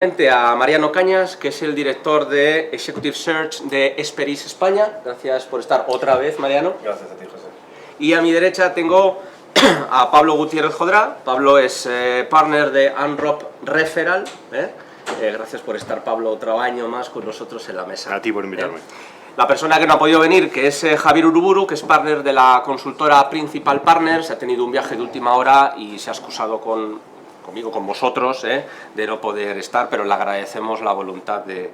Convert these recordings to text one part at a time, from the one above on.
A Mariano Cañas, que es el director de Executive Search de Esperis España. Gracias por estar otra vez, Mariano. Gracias a ti, José. Y a mi derecha tengo a Pablo Gutiérrez Jodrá. Pablo es partner de Unrop Referral. Gracias por estar, Pablo, otro año más con nosotros en la mesa. A ti por invitarme. La persona que no ha podido venir, que es Javier Uruburu, que es partner de la consultora Principal Partners, ha tenido un viaje de última hora y se ha excusado conmigo, con vosotros, de no poder estar, pero le agradecemos la voluntad de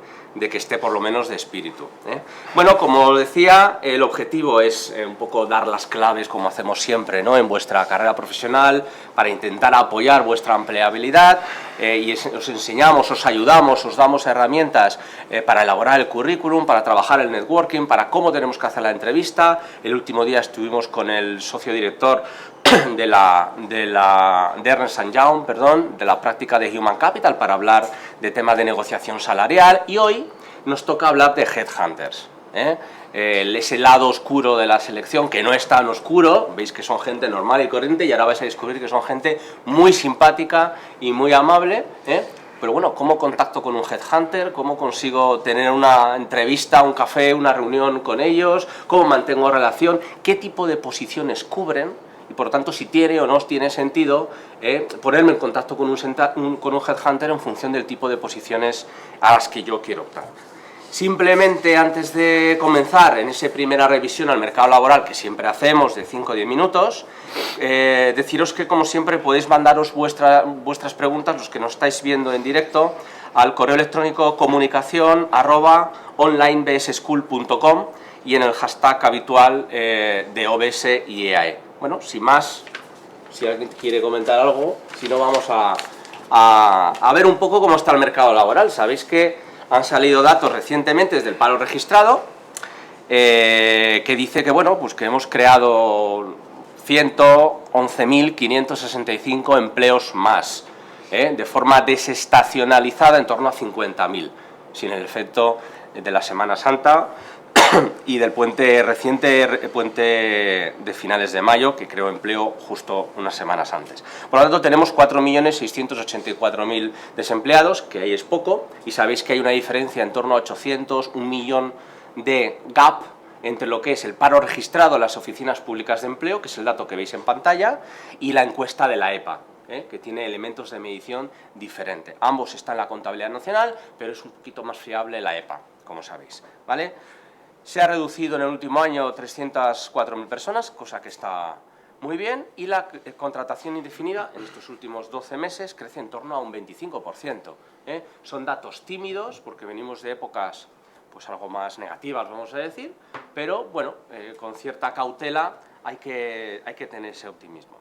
que esté por lo menos de espíritu. Bueno, como decía, el objetivo es un poco dar las claves, como hacemos siempre, ¿no?, en vuestra carrera profesional, para intentar apoyar vuestra empleabilidad, y os enseñamos, os ayudamos, os damos herramientas para elaborar el currículum, para trabajar el networking, para cómo tenemos que hacer la entrevista. El último día estuvimos con el socio director de Ernst & Young, de la práctica de Human Capital, para hablar de temas de negociación salarial, y hoy nos toca hablar de Headhunters. Ese lado oscuro de la selección, que no es tan oscuro, veis que son gente normal y corriente, y ahora vais a descubrir que son gente muy simpática y muy amable, pero bueno, ¿cómo contacto con un headhunter? ¿Cómo consigo tener una entrevista, un café, una reunión con ellos? ¿Cómo mantengo relación? ¿Qué tipo de posiciones cubren? Y por lo tanto, si tiene o no tiene sentido ponerme en contacto con un headhunter en función del tipo de posiciones a las que yo quiero optar. Simplemente, antes de comenzar en esa primera revisión al mercado laboral, que siempre hacemos de 5 o 10 minutos, deciros que, como siempre, podéis mandaros vuestras preguntas, los que nos estáis viendo en directo, al correo electrónico comunicación@onlinebschool.com y en el hashtag habitual de OBS y EAE. Bueno, sin más, si alguien quiere comentar algo, si no, vamos a ver un poco cómo está el mercado laboral. Sabéis que han salido datos recientemente desde el paro registrado, que dice que, bueno, pues que hemos creado 111.565 empleos más, de forma desestacionalizada en torno a 50.000, sin el efecto de la Semana Santa y del reciente puente de finales de mayo, que creó empleo justo unas semanas antes. Por lo tanto, tenemos 4.684.000 desempleados, que ahí es poco, y sabéis que hay una diferencia en torno a 800, 1 millón de gap entre lo que es el paro registrado en las oficinas públicas de empleo, que es el dato que veis en pantalla, y la encuesta de la EPA, que tiene elementos de medición diferentes. Ambos están en la contabilidad nacional, pero es un poquito más fiable la EPA, como sabéis, ¿vale? Se ha reducido en el último año 304.000 personas, cosa que está muy bien, y la contratación indefinida en estos últimos 12 meses crece en torno a un 25%. Son datos tímidos, porque venimos de épocas pues algo más negativas, vamos a decir, pero bueno, con cierta cautela hay que tener ese optimismo.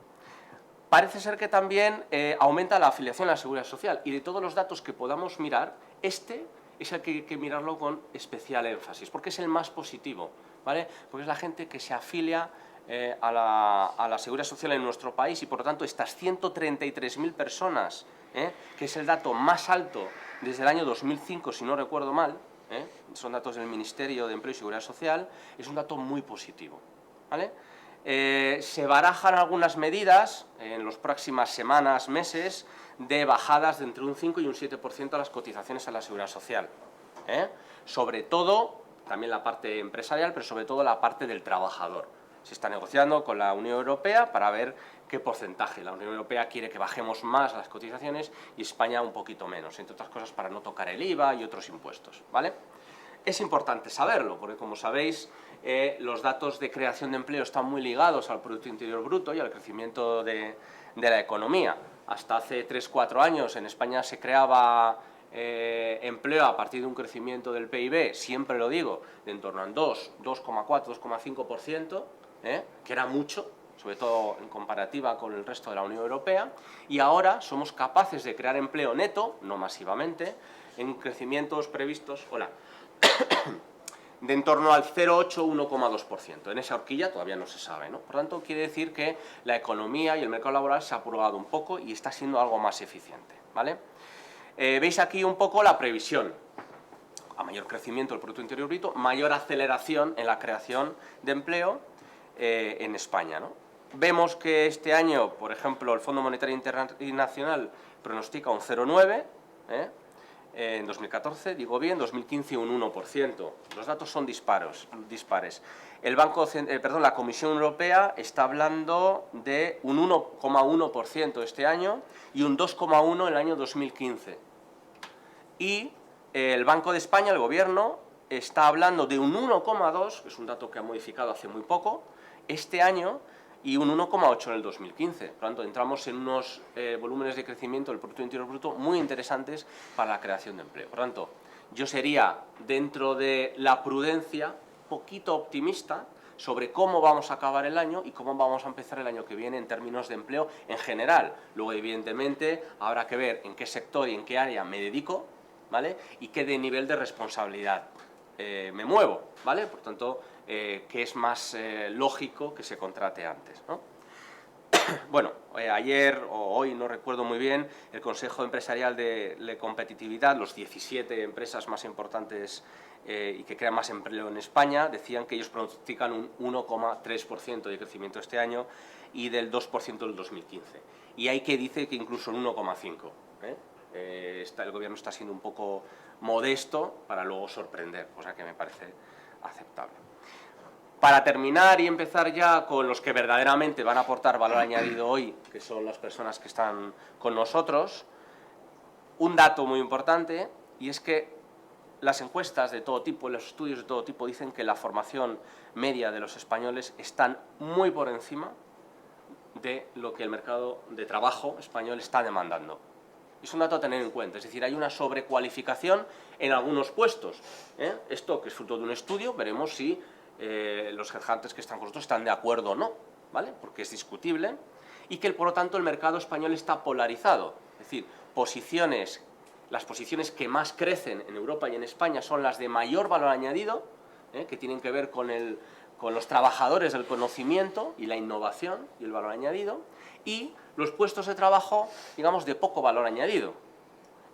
Parece ser que también aumenta la afiliación a la Seguridad Social, y de todos los datos que podamos mirar, este es el que hay que mirarlo con especial énfasis, porque es el más positivo, ¿vale? Porque es la gente que se afilia a la Seguridad Social en nuestro país, y por lo tanto estas 133.000 personas, que es el dato más alto desde el año 2005, si no recuerdo mal, son datos del Ministerio de Empleo y Seguridad Social, es un dato muy positivo, ¿vale? Se barajan algunas medidas en las próximas semanas, meses, de bajadas de entre un 5 y un 7% a las cotizaciones a la Seguridad Social. Sobre todo, también la parte empresarial, pero sobre todo la parte del trabajador. Se está negociando con la Unión Europea para ver qué porcentaje. La Unión Europea quiere que bajemos más las cotizaciones y España un poquito menos, entre otras cosas para no tocar el IVA y otros impuestos, ¿vale? Es importante saberlo, porque, como sabéis, los datos de creación de empleo están muy ligados al Producto Interior Bruto y al crecimiento de la economía. Hasta hace 3-4 años en España se creaba empleo a partir de un crecimiento del PIB, siempre lo digo, de en torno al 2,4, 2,5%, que era mucho, sobre todo en comparativa con el resto de la Unión Europea, y ahora somos capaces de crear empleo neto, no masivamente, en crecimientos previstos, de en torno al 0,8-1,2%. En esa horquilla todavía no se sabe, ¿no? Por tanto, quiere decir que la economía y el mercado laboral se ha aprobado un poco y está siendo algo más eficiente, ¿vale? Veis aquí un poco la previsión. A mayor crecimiento del Producto Interior Bruto, mayor aceleración en la creación de empleo en España, ¿no? Vemos que este año, por ejemplo, el Fondo Monetario Internacional pronostica un 0,9, en 2014, digo bien, 2015 un 1%. Los datos son dispares. La Comisión Europea está hablando de un 1,1% este año y un 2,1% el año 2015. Y el Banco de España, el Gobierno, está hablando de un 1,2%, que es un dato que ha modificado hace muy poco, este año, y un 1,8% en el 2015. Por lo tanto, entramos en unos volúmenes de crecimiento del Producto Interior Bruto muy interesantes para la creación de empleo. Por lo tanto, yo sería, dentro de la prudencia, poquito optimista sobre cómo vamos a acabar el año y cómo vamos a empezar el año que viene en términos de empleo en general. Luego, evidentemente, habrá que ver en qué sector y en qué área me dedico, ¿vale? Y qué de nivel de responsabilidad me muevo, ¿vale? Por tanto, que es más lógico que se contrate antes, ¿no? Bueno, ayer o hoy, no recuerdo muy bien, el Consejo Empresarial de Competitividad, los 17 empresas más importantes y que crean más empleo en España, decían que ellos pronostican un 1,3% de crecimiento este año y del 2% del 2015. Y hay que dice que incluso el 1,5%. El Gobierno está siendo un poco modesto para luego sorprender, cosa que me parece aceptable. Para terminar y empezar ya con los que verdaderamente van a aportar valor añadido hoy, que son las personas que están con nosotros, un dato muy importante, y es que las encuestas de todo tipo, los estudios de todo tipo, dicen que la formación media de los españoles están muy por encima de lo que el mercado de trabajo español está demandando. Es un dato a tener en cuenta, es decir, hay una sobrecualificación en algunos puestos. Esto, que es fruto de un estudio, veremos si los headhunters que están con nosotros están de acuerdo o no, ¿vale? Porque es discutible, y que por lo tanto el mercado español está polarizado, es decir, las posiciones que más crecen en Europa y en España son las de mayor valor añadido, que tienen que ver con los trabajadores del conocimiento y la innovación y el valor añadido, y los puestos de trabajo, digamos, de poco valor añadido,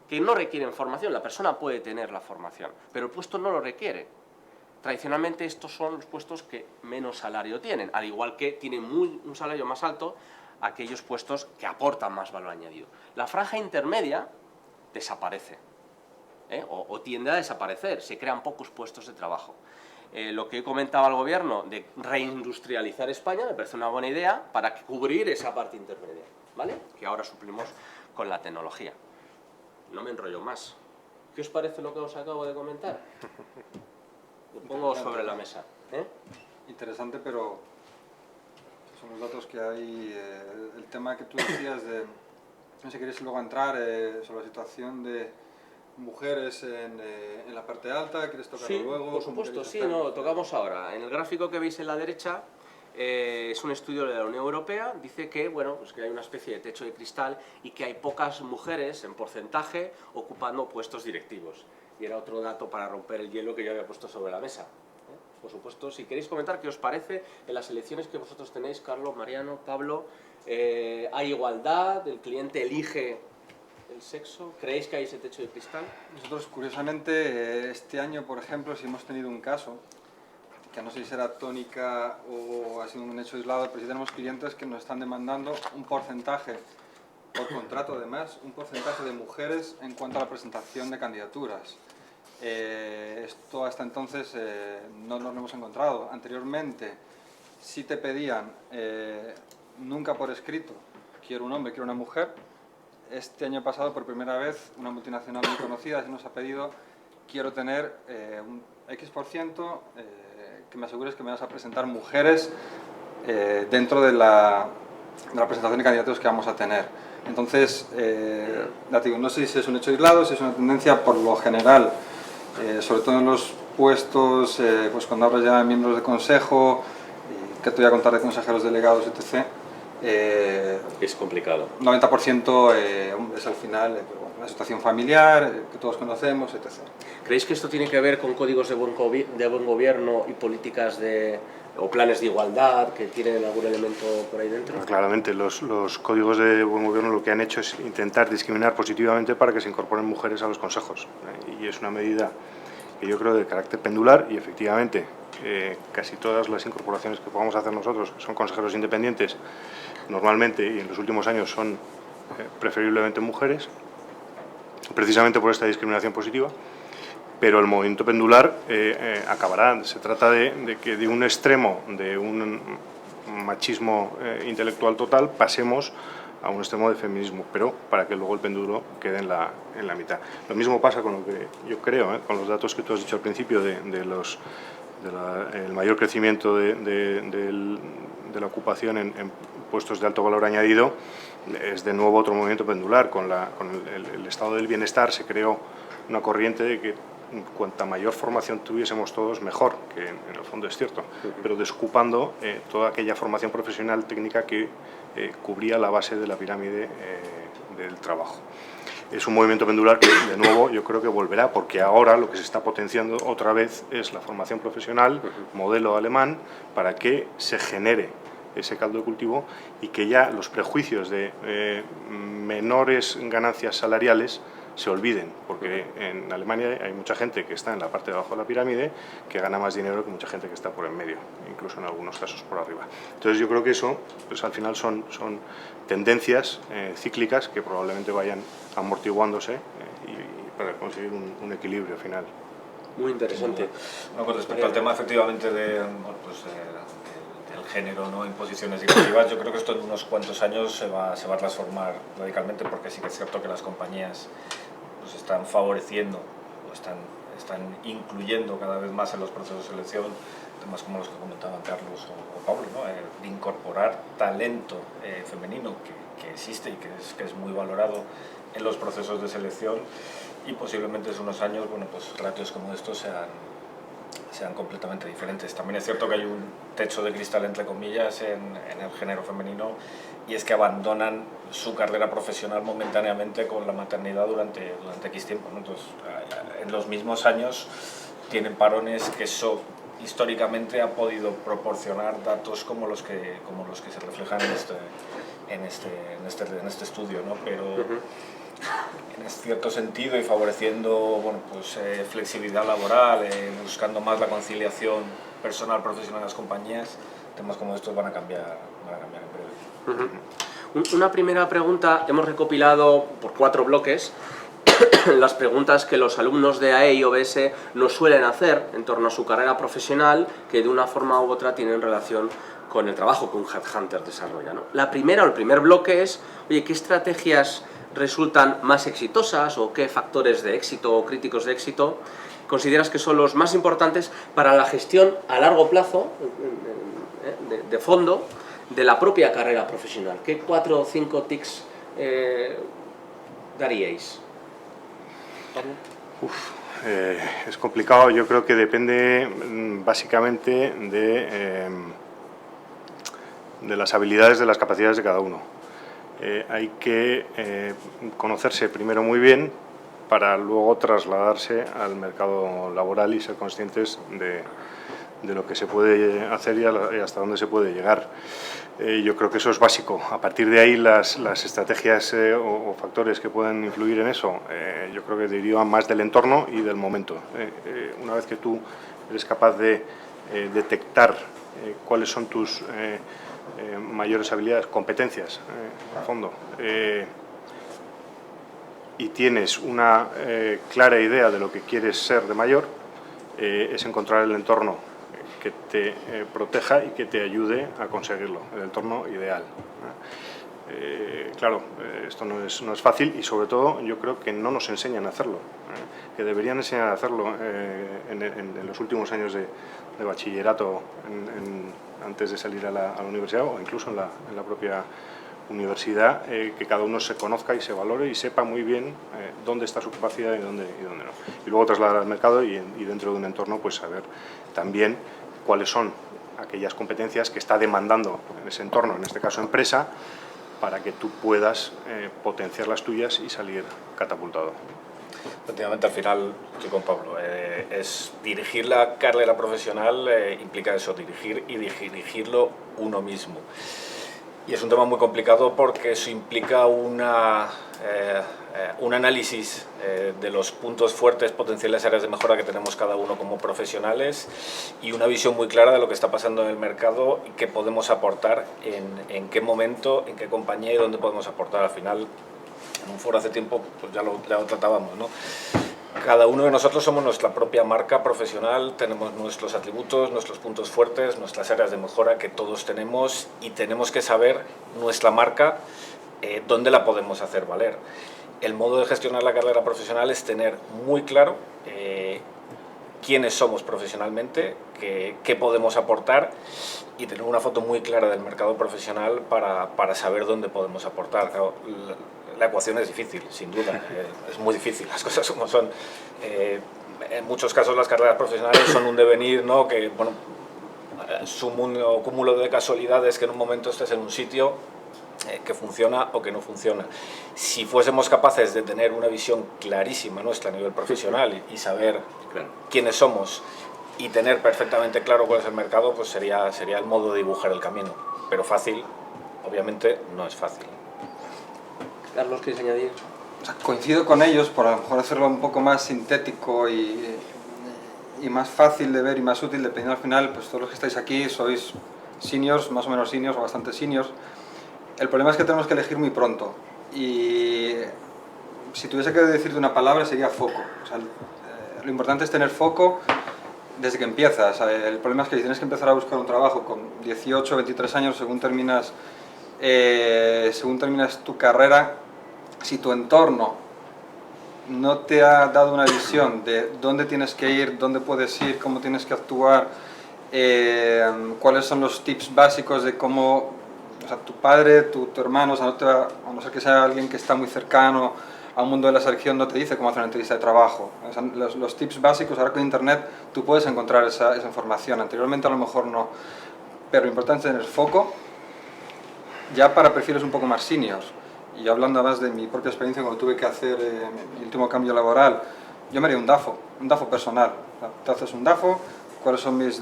que no requieren formación. La persona puede tener la formación, pero el puesto no lo requiere. Tradicionalmente estos son los puestos que menos salario tienen, al igual que tienen un salario más alto aquellos puestos que aportan más valor añadido. La franja intermedia desaparece, o tiende a desaparecer, se crean pocos puestos de trabajo. Lo que comentaba el Gobierno de reindustrializar España me parece una buena idea para cubrir esa parte intermedia, ¿vale? Que ahora suplimos con la tecnología. No me enrollo más. ¿Qué os parece lo que os acabo de comentar? Lo pongo sobre la mesa. Interesante, pero son los datos que hay. El tema que tú decías de, no sé si queréis luego entrar sobre la situación de mujeres en la parte alta, ¿quieres tocarlo sí, luego? Por supuesto, sí, no, tocamos ahora. En el gráfico que veis en la derecha es un estudio de la Unión Europea, dice que, bueno, pues que hay una especie de techo de cristal y que hay pocas mujeres en porcentaje ocupando puestos directivos. Y era otro dato para romper el hielo que yo había puesto sobre la mesa. Por supuesto, si queréis comentar qué os parece en las elecciones que vosotros tenéis, Carlos, Mariano, Pablo, ¿hay igualdad? ¿El cliente elige el sexo? ¿Creéis que hay ese techo de cristal? Nosotros, curiosamente, este año, por ejemplo, si hemos tenido un caso, que no sé si será tónica o ha sido un hecho aislado, pero sí tenemos clientes que nos están demandando un porcentaje, por contrato además, un porcentaje de mujeres en cuanto a la presentación de candidaturas. Esto hasta entonces no nos lo hemos encontrado. Anteriormente sí te pedían, nunca por escrito, quiero un hombre, quiero una mujer. Este año pasado, por primera vez, una multinacional muy conocida nos ha pedido, quiero tener un X%, que me asegures que me vas a presentar mujeres dentro de la presentación de candidatos que vamos a tener. Entonces, ya te digo, no sé si es un hecho aislado, si es una tendencia por lo general, sobre todo en los puestos, pues cuando hablas ya de miembros de consejo, que te voy a contar de consejeros delegados, etc. Es complicado. 90% es al final la situación familiar, que todos conocemos, etc. ¿Creéis que esto tiene que ver con códigos de buen gobierno y políticas o planes de igualdad que tienen algún elemento por ahí dentro? Claramente, los códigos de buen gobierno lo que han hecho es intentar discriminar positivamente para que se incorporen mujeres a los consejos. Y es una medida que yo creo de carácter pendular y efectivamente casi todas las incorporaciones que podamos hacer nosotros, que son consejeros independientes, normalmente y en los últimos años son preferiblemente mujeres. precisamente por esta discriminación positiva, pero el movimiento pendular acabará. Se trata de que de un extremo de un machismo intelectual total pasemos a un extremo de feminismo, pero para que luego el péndulo quede en la mitad. Lo mismo pasa con lo que yo creo, con los datos que tú has dicho al principio el mayor crecimiento de la ocupación en puestos de alto valor añadido. Es de nuevo otro movimiento pendular. Con el estado del bienestar se creó una corriente de que cuanta mayor formación tuviésemos todos, mejor, que en el fondo es cierto, pero desocupando toda aquella formación profesional técnica que cubría la base de la pirámide del trabajo. Es un movimiento pendular que, de nuevo, yo creo que volverá, porque ahora lo que se está potenciando otra vez es la formación profesional, modelo alemán, para que se genere ese caldo de cultivo y que ya los prejuicios de menores ganancias salariales se olviden, porque en Alemania hay mucha gente que está en la parte de abajo de la pirámide que gana más dinero que mucha gente que está por en medio, incluso en algunos casos por arriba. Entonces yo creo que eso, pues al final son tendencias cíclicas que probablemente vayan amortiguándose y para conseguir un equilibrio final. Muy interesante. No, con respecto al tema efectivamente del género, ¿no?, imposiciones directivas, yo creo que esto en unos cuantos años se va a transformar radicalmente, porque sí que es cierto que las compañías pues están favoreciendo o están incluyendo cada vez más en los procesos de selección temas como los que comentaban Carlos o Pablo, ¿no?, de incorporar talento femenino que existe y que es muy valorado en los procesos de selección, y posiblemente en unos años, bueno, pues ratios como estos sean completamente diferentes. También es cierto que hay un techo de cristal, entre comillas, en el género femenino, y es que abandonan su carrera profesional momentáneamente con la maternidad durante X tiempo, ¿no? Entonces, en los mismos años tienen parones que eso históricamente ha podido proporcionar datos como los que se reflejan en este estudio, ¿no? Pero en cierto sentido, y favoreciendo, bueno, pues, flexibilidad laboral, buscando más la conciliación personal profesional en las compañías, temas como estos van a cambiar en breve. Una primera pregunta: hemos recopilado por 4 bloques las preguntas que los alumnos de AE y OBS nos suelen hacer en torno a su carrera profesional, que de una forma u otra tienen relación con el trabajo que un headhunter desarrolla, ¿no? La primera, o el primer bloque es: oye, ¿qué estrategias resultan más exitosas, o qué factores de éxito o críticos de éxito consideras que son los más importantes para la gestión a largo plazo, de fondo, de la propia carrera profesional? ¿Qué 4 o 5 tics daríais? Es complicado. Yo creo que depende básicamente de las habilidades, de las capacidades de cada uno. Hay que conocerse primero muy bien para luego trasladarse al mercado laboral y ser conscientes de lo que se puede hacer y hasta dónde se puede llegar. Yo creo que eso es básico. A partir de ahí, las estrategias o factores que pueden influir en eso, yo creo que derivan más del entorno y del momento. Una vez que tú eres capaz de detectar cuáles son tus mayores habilidades, competencias, a fondo, y tienes una clara idea de lo que quieres ser de mayor, es encontrar el entorno que te proteja y que te ayude a conseguirlo, el entorno ideal. Claro, esto no es fácil, y sobre todo yo creo que no nos enseñan a hacerlo, que deberían enseñar a hacerlo en los últimos años de bachillerato, antes de salir a la universidad, o incluso en la propia universidad, que cada uno se conozca y se valore y sepa muy bien dónde está su capacidad y dónde no. Y luego trasladar al mercado y dentro de un entorno, pues saber también cuáles son aquellas competencias que está demandando en ese entorno, en este caso empresa, para que tú puedas potenciar las tuyas y salir catapultado. Efectivamente, al final, estoy con Pablo, es dirigir la carrera profesional, implica eso, dirigir y dirigirlo uno mismo. Y es un tema muy complicado porque eso implica un análisis de los puntos fuertes, potenciales áreas de mejora que tenemos cada uno como profesionales, y una visión muy clara de lo que está pasando en el mercado y qué podemos aportar, en qué momento, en qué compañía y dónde podemos aportar. Al final, en un foro hace tiempo pues ya lo tratábamos, ¿no? Cada uno de nosotros somos nuestra propia marca profesional, tenemos nuestros atributos, nuestros puntos fuertes, nuestras áreas de mejora que todos tenemos, y tenemos que saber nuestra marca, dónde la podemos hacer valer. El modo de gestionar la carrera profesional es tener muy claro quiénes somos profesionalmente, qué podemos aportar, y tener una foto muy clara del mercado profesional para saber dónde podemos aportar. Claro, la ecuación es difícil, sin duda, es muy difícil, las cosas como son. En muchos casos las carreras profesionales son un devenir, ¿no? Que, bueno, sumo o cúmulo de casualidades que en un momento estés en un sitio que funciona o que no funciona. Si fuésemos capaces de tener una visión clarísima nuestra a nivel profesional y saber quiénes somos y tener perfectamente claro cuál es el mercado, pues sería el modo de dibujar el camino. Pero fácil, obviamente, no es fácil. Carlos, ¿quieres añadir? O sea, coincido con ellos, por a lo mejor hacerlo un poco más sintético y más fácil de ver y más útil, dependiendo al final, pues todos los que estáis aquí sois seniors, más o menos seniors o bastante seniors. El problema es que tenemos que elegir muy pronto, y si tuviese que decirte una palabra sería foco. O sea, lo importante es tener foco desde que empiezas. El problema es que si tienes que empezar a buscar un trabajo con 18 o 23 años según terminas tu carrera, si tu entorno no te ha dado una visión de dónde tienes que ir, dónde puedes ir, cómo tienes que actuar, cuáles son los tips básicos de cómo, o sea, tu padre, tu hermano, o sea, a no ser que sea alguien que está muy cercano a un mundo de la selección, no te dice cómo hacer una entrevista de trabajo. O sea, los tips básicos, ahora con internet tú puedes encontrar esa información, anteriormente a lo mejor no, pero lo importante es tener foco ya para perfiles un poco más seniors. Y yo, hablando además de mi propia experiencia cuando tuve que hacer mi último cambio laboral, yo me haría un DAFO personal. Te haces un DAFO, cuáles son mis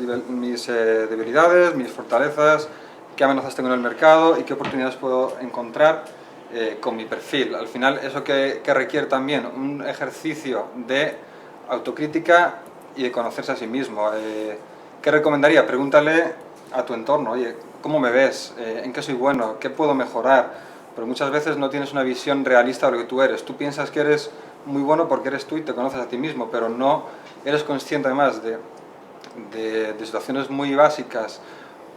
debilidades, mis fortalezas, qué amenazas tengo en el mercado y qué oportunidades puedo encontrar con mi perfil. Al final, eso que requiere también un ejercicio de autocrítica y de conocerse a sí mismo. ¿Qué recomendaría? Pregúntale a tu entorno, oye, ¿cómo me ves? ¿En qué soy bueno? ¿Qué puedo mejorar? Pero muchas veces no tienes una visión realista de lo que tú eres. Tú piensas que eres muy bueno porque eres tú y te conoces a ti mismo, pero no eres consciente además de situaciones muy básicas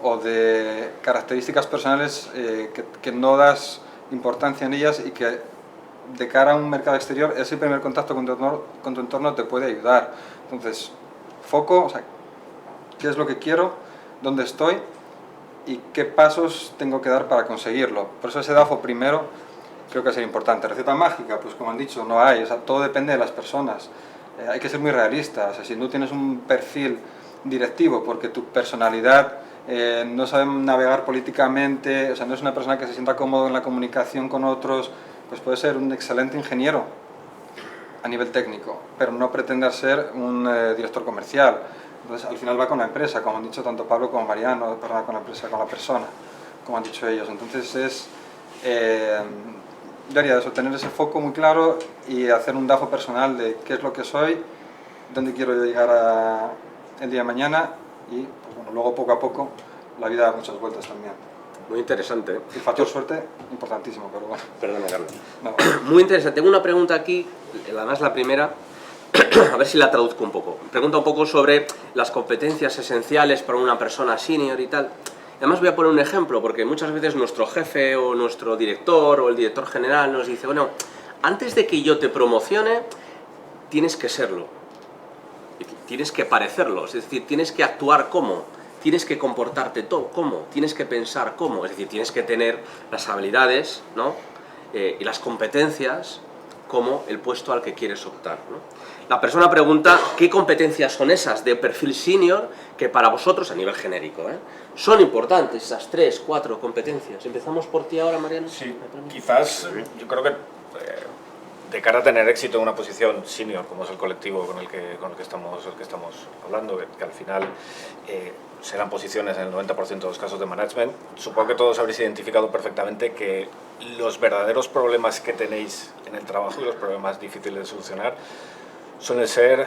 o de características personales que no das importancia en ellas, y que de cara a un mercado exterior ese primer contacto con tu entorno te puede ayudar. Entonces, foco, o sea, ¿qué es lo que quiero? ¿Dónde estoy? ¿Y qué pasos tengo que dar para conseguirlo? Por eso ese DAFO primero creo que es importante. Receta mágica, pues como han dicho, no hay. O sea, todo depende de las personas. Hay que ser muy realista. O sea, si no tienes un perfil directivo porque tu personalidad no sabe navegar políticamente, o sea, no es una persona que se sienta cómodo en la comunicación con otros, pues puede ser un excelente ingeniero a nivel técnico, pero no pretender ser un director comercial. Entonces, al final va con la empresa, como han dicho tanto Pablo como Mariano, perdón, con la empresa, con la persona, como han dicho ellos. Entonces, yo haría eso, tener ese foco muy claro y hacer un DAFO personal de qué es lo que soy, dónde quiero llegar el día de mañana, y pues, bueno, luego poco a poco la vida da muchas vueltas también. Muy interesante. El factor suerte, importantísimo, pero bueno. Perdona, Carlos. No. Muy interesante. Tengo una pregunta aquí, además la primera, a ver si la traduzco un poco. Pregunta un poco sobre las competencias esenciales para una persona senior y tal. Además voy a poner un ejemplo, porque muchas veces nuestro jefe o nuestro director o el director general nos dice, bueno, antes de que yo te promocione, tienes que serlo. Tienes que parecerlo, es decir, tienes que actuar como, tienes que comportarte como, tienes que pensar como, es decir, tienes que tener las habilidades, ¿no? Y las competencias como el puesto al que quieres optar, ¿no? La persona pregunta qué competencias son esas de perfil senior que para vosotros, a nivel genérico, son importantes, esas 3, 4 competencias. Empezamos por ti ahora, Mariano. Sí, quizás yo creo que de cara a tener éxito en una posición senior, como es el colectivo con el que estamos hablando, que al final serán posiciones en el 90% de los casos de management, supongo que todos habréis identificado perfectamente que los verdaderos problemas que tenéis en el trabajo y los problemas difíciles de solucionar suelen ser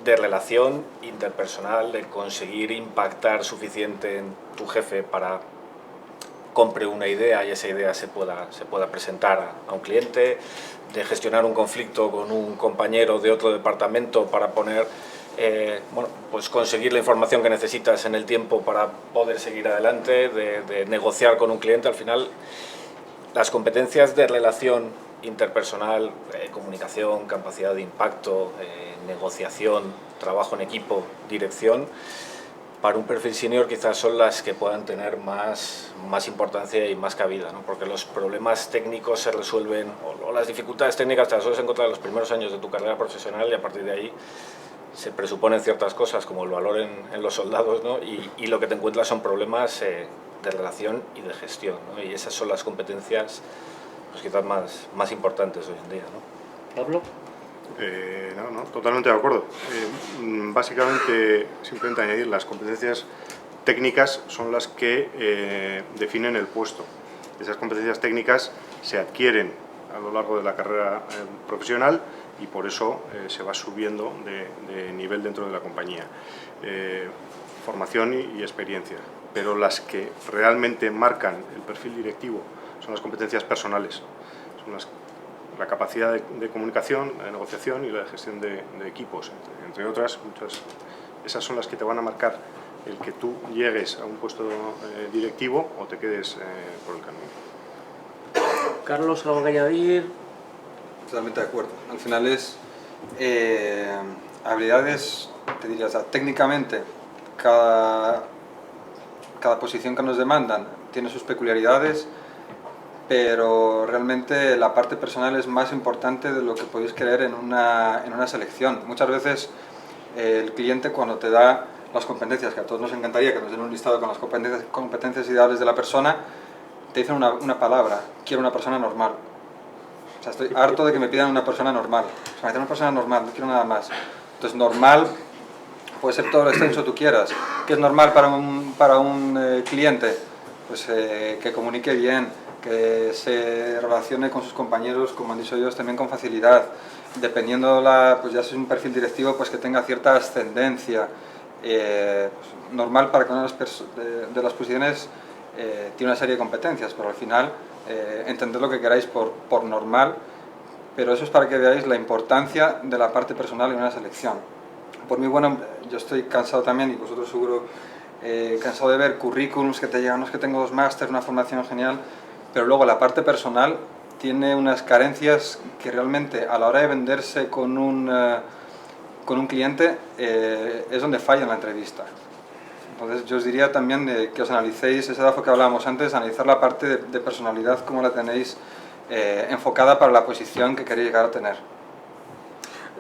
de relación interpersonal, de conseguir impactar suficiente en tu jefe para compre una idea y esa idea se pueda presentar a un cliente, de gestionar un conflicto con un compañero de otro departamento para bueno, pues conseguir la información que necesitas en el tiempo para poder seguir adelante, de negociar con un cliente. Al final, las competencias de relación interpersonal, comunicación, capacidad de impacto, negociación, trabajo en equipo, dirección, para un perfil senior quizás son las que puedan tener más importancia y más cabida, ¿no? Porque los problemas técnicos se resuelven, o las dificultades técnicas te las sueles encontrar en los primeros años de tu carrera profesional, y a partir de ahí se presuponen ciertas cosas como el valor en los soldados, ¿no? y lo que te encuentras son problemas de relación y de gestión, ¿no? Y esas son las competencias pues quizás más importantes hoy en día, ¿no? ¿Pablo? No, totalmente de acuerdo. Básicamente, simplemente añadir, las competencias técnicas son las que definen el puesto. Esas competencias técnicas se adquieren a lo largo de la carrera profesional y por eso se va subiendo de nivel dentro de la compañía. Formación y experiencia. Pero las que realmente marcan el perfil directivo son las competencias personales. Son la capacidad de comunicación, la de negociación y la de gestión de equipos, entre otras, muchas. Esas son las que te van a marcar el que tú llegues a un puesto directivo o te quedes por el camino. Carlos, ¿algo que añadir? Totalmente de acuerdo. Al final es habilidades, te diría, o sea, técnicamente cada posición que nos demandan tiene sus peculiaridades, pero realmente la parte personal es más importante de lo que podéis creer en una selección. Muchas veces el cliente, cuando te da las competencias, que a todos nos encantaría que nos den un listado con las competencias ideales de la persona, te dicen una palabra: quiero una persona normal. O sea, estoy harto de que me pidan una persona normal. O sea, me piden una persona normal, no quiero nada más. Entonces, normal puede ser todo lo extenso que tú quieras. ¿Qué es normal para un cliente? Pues que comunique bien, que se relacione con sus compañeros, como han dicho ellos, también con facilidad. Dependiendo, pues ya si es un perfil directivo, pues que tenga cierta ascendencia. Pues normal para cada una de las posiciones tiene una serie de competencias, pero al final entended lo que queráis por normal, pero eso es para que veáis la importancia de la parte personal en una selección. Por mí, bueno, yo estoy cansado también, y vosotros seguro, cansado de ver currículums que te llegan, no es que tengo 2 másteres, una formación genial, pero luego la parte personal tiene unas carencias que realmente a la hora de venderse con un cliente es donde falla en la entrevista. Entonces yo os diría también que os analicéis ese dato que hablábamos antes, analizar la parte de personalidad, cómo la tenéis enfocada para la posición que queréis llegar a tener.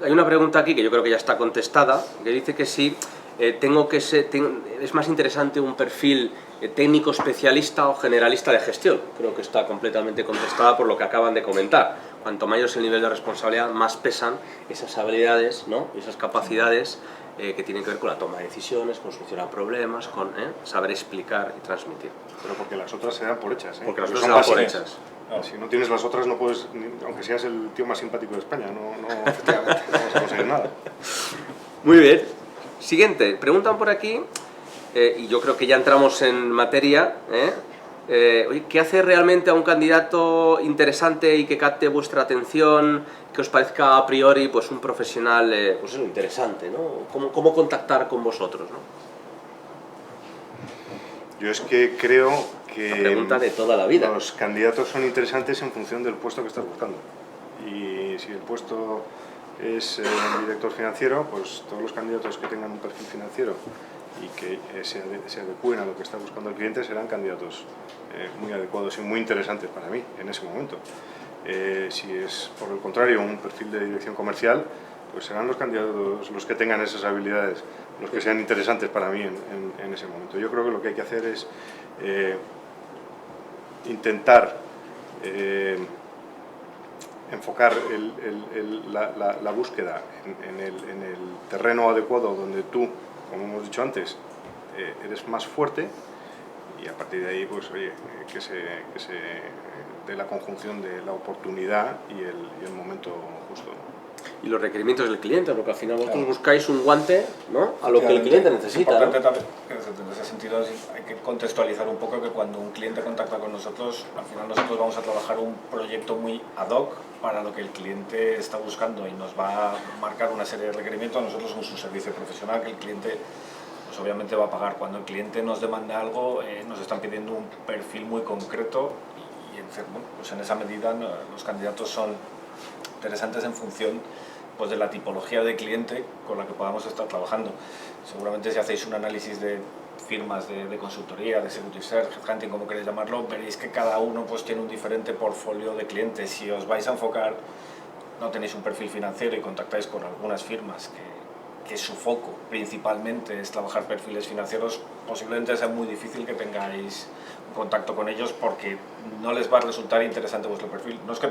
Hay una pregunta aquí que yo creo que ya está contestada, que dice que si es más interesante un perfil técnico especialista o generalista de gestión. Creo que está completamente contestada por lo que acaban de comentar. Cuanto mayor es el nivel de responsabilidad, más pesan esas habilidades, ¿no? Esas capacidades que tienen que ver con la toma de decisiones, con solucionar problemas, con saber explicar y transmitir. Pero porque las otras se dan por hechas. Porque las otras son se dan por básicas. hechas. No, si no tienes las otras, no puedes, aunque seas el tío más simpático de España, efectivamente, no vas a conseguir nada. Muy bien. Siguiente, preguntan por aquí, y yo creo que ya entramos en materia, oye, ¿qué hace realmente a un candidato interesante y que capte vuestra atención, que os parezca a priori pues un profesional pues eso, interesante, ¿no? ¿Cómo contactar con vosotros, ¿no? Yo es que creo que La pregunta de toda la vida. Los candidatos son interesantes en función del puesto que estás buscando. Y si el puesto es director financiero, pues todos los candidatos que tengan un perfil financiero y que se adecúen a lo que está buscando el cliente serán candidatos muy adecuados y muy interesantes para mí en ese momento. Si es, por el contrario, un perfil de dirección comercial, pues serán los candidatos los que tengan esas habilidades, los que sean interesantes para mí en ese momento. Yo creo que lo que hay que hacer es intentar enfocar la búsqueda en el terreno adecuado donde tú, como hemos dicho antes, eres más fuerte, y a partir de ahí, pues oye, que se dé la conjunción de la oportunidad y el momento justo, ¿no? Y los requerimientos del cliente, porque al final vosotros Claro. buscáis un guante, ¿no?, a lo que el cliente necesita, Es ¿no? importante también, en ese sentido hay que contextualizar un poco que cuando un cliente contacta con nosotros, al final nosotros vamos a trabajar un proyecto muy ad hoc para lo que el cliente está buscando y nos va a marcar una serie de requerimientos. Nosotros somos un servicio profesional que el cliente pues obviamente va a pagar. Cuando el cliente nos demanda algo, nos están pidiendo un perfil muy concreto y bueno, pues en esa medida los candidatos son interesantes en función pues de la tipología de cliente con la que podamos estar trabajando. Seguramente si hacéis un análisis de firmas de consultoría, de executive search, headhunting, como queréis llamarlo, veréis que cada uno pues tiene un diferente portfolio de clientes. Si os vais a enfocar, no tenéis un perfil financiero y contactáis con algunas firmas que su foco principalmente es trabajar perfiles financieros, posiblemente sea muy difícil que tengáis contacto con ellos porque no les va a resultar interesante vuestro perfil. No es que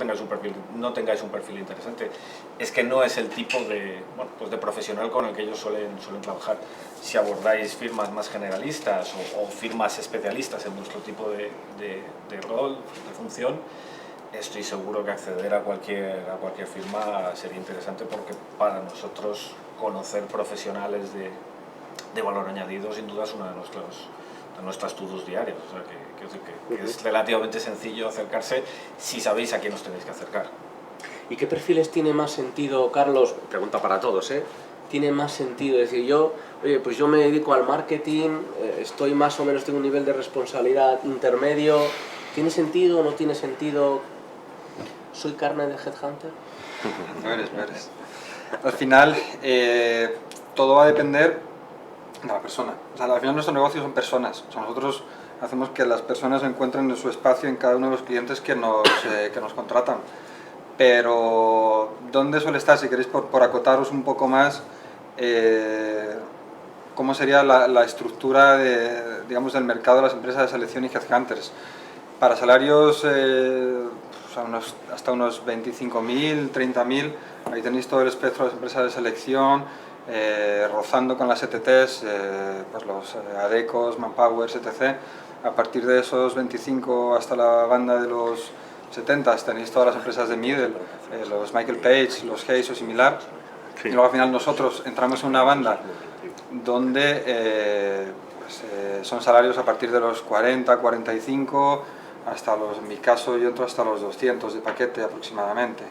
no tengáis un perfil interesante, es que no es el tipo de, bueno, pues de profesional con el que ellos suelen trabajar. Si abordáis firmas más generalistas o firmas especialistas en vuestro tipo de rol, de función, estoy seguro que acceder a cualquier firma sería interesante porque para nosotros conocer profesionales de valor añadido sin duda es una de nuestras to-dos diarios. O sea, que es relativamente sencillo acercarse si sabéis a quién os tenéis que acercar. ¿Y qué perfiles tiene más sentido, Carlos? Pregunta para todos, ¿eh? ¿Tiene más sentido decir yo, oye, pues yo me dedico al marketing, estoy más o menos, tengo un nivel de responsabilidad intermedio? ¿Tiene sentido o no tiene sentido? ¿Soy carne de headhunter? Veres. Al final, todo va a depender de la persona. O sea, al final nuestro negocio son personas. O sea, nosotros hacemos que las personas encuentren su espacio en cada uno de los clientes que nos contratan. Pero, ¿dónde suele estar? Si queréis, por acotaros un poco más, ¿cómo sería la estructura digamos, del mercado de las empresas de selección y headhunters? Para salarios hasta unos 25.000, 30.000, ahí tenéis todo el espectro de las empresas de selección, rozando con las ETTs, pues los Adecos, Manpower, etc. A partir de esos 25 hasta la banda de los 70 tenéis todas las empresas de middle, los Michael Page, los Hayes o similar. Sí. Y luego al final nosotros entramos en una banda donde son salarios a partir de los 40, 45, hasta los, en mi caso yo entro hasta los 200 de paquete aproximadamente.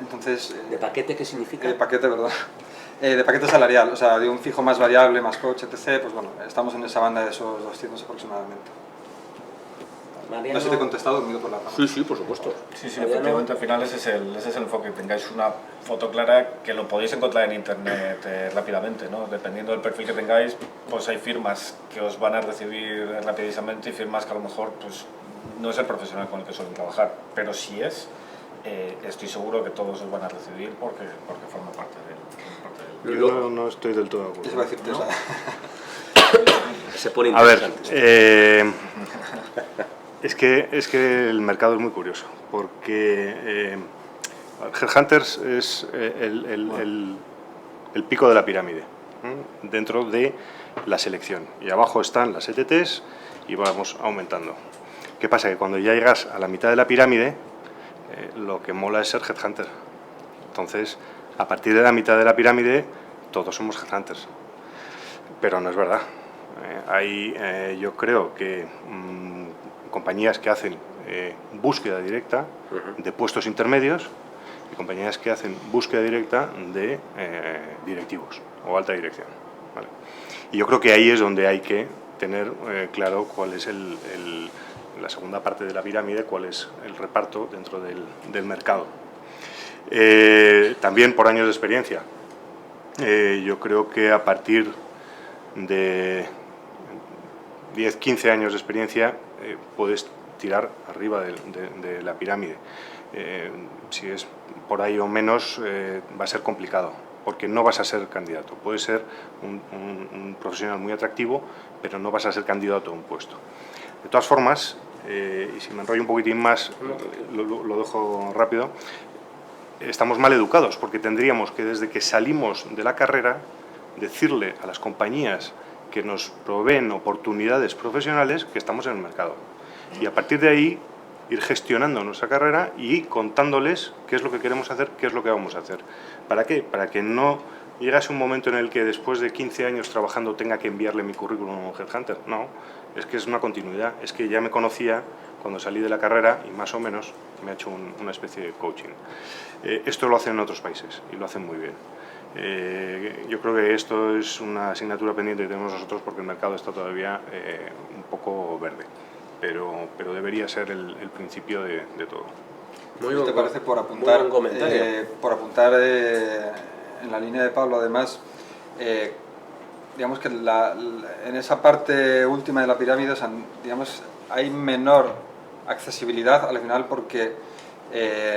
Entonces, ¿De paquete qué significa? De paquete, perdón. De paquete salarial, o sea, de un fijo más variable, más coche, etc. Pues bueno, estamos en esa banda de esos 200 aproximadamente. Mariano... No sé si te he contestado, me he ido por la rama. Sí, por supuesto. Sí, efectivamente, al final ese es el enfoque, que tengáis una foto clara, que lo podéis encontrar en internet rápidamente, ¿no? Dependiendo del perfil que tengáis, pues hay firmas que os van a recibir rapidísimamente y firmas que a lo mejor pues no es el profesional con el que suelen trabajar, pero si es, estoy seguro que todos os van a recibir porque forma parte del... Yo no estoy del todo de acuerdo. Eso va a decirte, ¿no? Se pone interesante. A ver, es que el mercado es muy curioso, porque Headhunters es el pico de la pirámide, dentro de la selección, y abajo están las ETTs y vamos aumentando. ¿Qué pasa? Que cuando ya llegas a la mitad de la pirámide, lo que mola es ser Headhunter. Entonces, a partir de la mitad de la pirámide, todos somos Headhunters. Pero no es verdad. Yo creo que compañías que hacen búsqueda directa de puestos intermedios y compañías que hacen búsqueda directa de directivos o alta dirección, ¿vale? Y yo creo que ahí es donde hay que tener claro cuál es la segunda parte de la pirámide, cuál es el reparto dentro del mercado. También por años de experiencia. Yo creo que a partir de 10-15 años de experiencia puedes tirar arriba de la pirámide. Si es por ahí o menos va a ser complicado, porque no vas a ser candidato. Puedes ser un profesional muy atractivo, pero no vas a ser candidato a un puesto. De todas formas, y si me enrollo un poquitín más, lo dejo rápido, estamos mal educados, porque tendríamos que desde que salimos de la carrera decirle a las compañías que nos proveen oportunidades profesionales que estamos en el mercado. Y a partir de ahí ir gestionando nuestra carrera y contándoles qué es lo que queremos hacer, qué es lo que vamos a hacer. ¿Para qué? Para que no llegase un momento en el que después de 15 años trabajando tenga que enviarle mi currículum a un headhunter. No, es que es una continuidad, es que ya me conocía cuando salí de la carrera y más o menos me ha hecho una especie de coaching. Esto lo hacen en otros países y lo hacen muy bien. Yo creo que esto es una asignatura pendiente que tenemos nosotros porque el mercado está todavía un poco verde, pero debería ser el principio de todo. Muy bien, ¿te parece? Por apuntar, en la línea de Pablo, además, digamos que en esa parte última de la pirámide, o sea, digamos, hay menor accesibilidad al final porque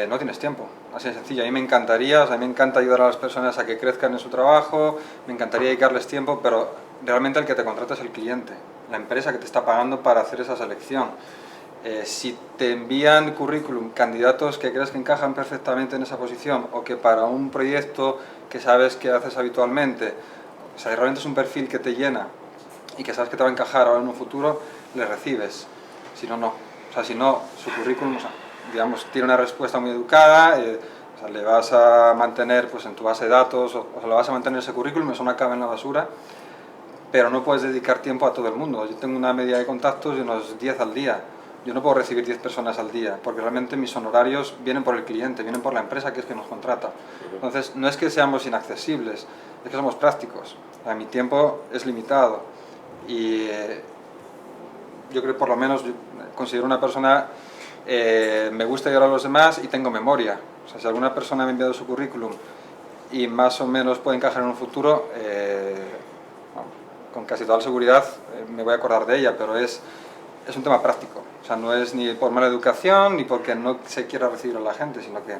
no tienes tiempo, así de sencillo. A mí me encantaría, o sea, a mí me encanta ayudar a las personas a que crezcan en su trabajo, me encantaría dedicarles tiempo, pero realmente el que te contrata es el cliente, la empresa que te está pagando para hacer esa selección. Si te envían currículum candidatos que crees que encajan perfectamente en esa posición o que para un proyecto que sabes que haces habitualmente, o sea, realmente es un perfil que te llena y que sabes que te va a encajar ahora en un futuro, le recibes. Si no, no. O sea, si no, su currículum, o sea, digamos, tiene una respuesta muy educada, o sea, le vas a mantener pues, en tu base de datos, o sea, le vas a mantener ese currículum, eso no acaba en la basura, pero no puedes dedicar tiempo a todo el mundo. Yo tengo una media de contactos de unos 10 al día. Yo no puedo recibir 10 personas al día, porque realmente mis honorarios vienen por el cliente, vienen por la empresa que es que nos contrata. Entonces, no es que seamos inaccesibles, es que somos prácticos. O sea, mi tiempo es limitado y yo creo que por lo menos yo considero una persona, me gusta ayudar a los demás y tengo memoria. O sea, si alguna persona me ha enviado su currículum y más o menos puede encajar en un futuro, bueno, con casi toda la seguridad me voy a acordar de ella, pero es un tema práctico. O sea, no es ni por mala educación ni porque no se quiera recibir a la gente, sino que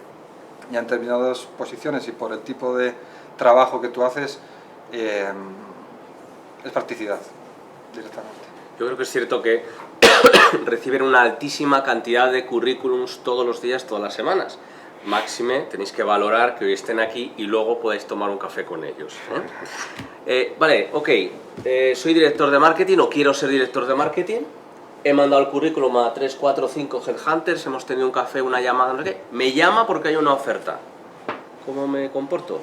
ya en determinadas posiciones y por el tipo de trabajo que tú haces, es practicidad directamente. Yo creo que es cierto que reciben una altísima cantidad de currículums todos los días, todas las semanas. Máxime, tenéis que valorar que hoy estén aquí y luego podáis tomar un café con ellos. Vale, ok, soy director de marketing o quiero ser director de marketing. He mandado el currículum a 3, 4, 5 headhunters, hemos tenido un café, una llamada, no sé qué. Me llama porque hay una oferta. ¿Cómo me comporto?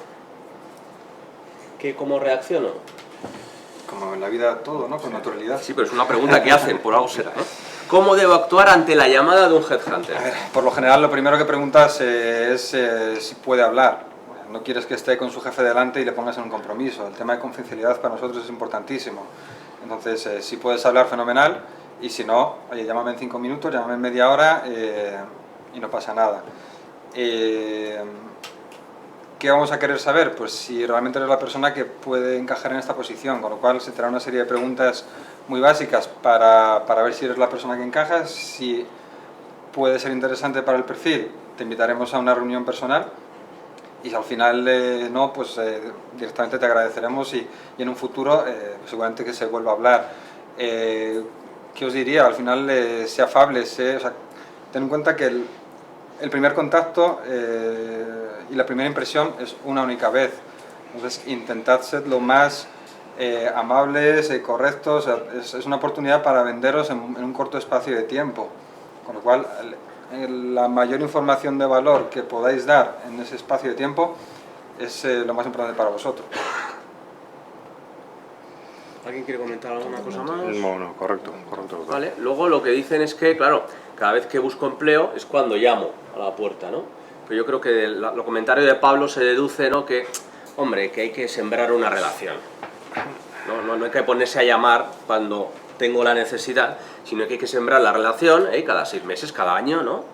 ¿Cómo reacciono? Como en la vida todo, ¿no? Con naturalidad. Sí, pero es una pregunta que hacen, por algo será, ¿eh? ¿Cómo debo actuar ante la llamada de un headhunter? A ver, por lo general lo primero que preguntas es si puede hablar. No quieres que esté con su jefe delante y le pongas en un compromiso. El tema de confidencialidad para nosotros es importantísimo. Entonces, si puedes hablar, fenomenal. Y si no, oye, llámame en 5 minutos, llámame en media hora y no pasa nada. ¿Qué vamos a querer saber? Pues si realmente eres la persona que puede encajar en esta posición, con lo cual se te hará una serie de preguntas muy básicas para ver si eres la persona que encajas, si puede ser interesante para el perfil, te invitaremos a una reunión personal y si al final no, pues directamente te agradeceremos y en un futuro seguramente que se vuelva a hablar. ¿Qué os diría? Al final, sea afable, o sea, ten en cuenta que el primer contacto y la primera impresión es una única vez. Entonces, intentad ser lo más amables, correctos. O sea, es una oportunidad para venderos en un corto espacio de tiempo. Con lo cual, la mayor información de valor que podáis dar en ese espacio de tiempo es lo más importante para vosotros. ¿Alguien quiere comentar alguna cosa más? No, correcto. Vale, luego lo que dicen es que, claro, cada vez que busco empleo es cuando llamo a la puerta, ¿no? Pero yo creo que de lo comentario de Pablo se deduce, ¿no? Que, hombre, que hay que sembrar una relación. No hay que ponerse a llamar cuando tengo la necesidad, sino que hay que sembrar la relación, cada 6 meses, cada año, ¿no?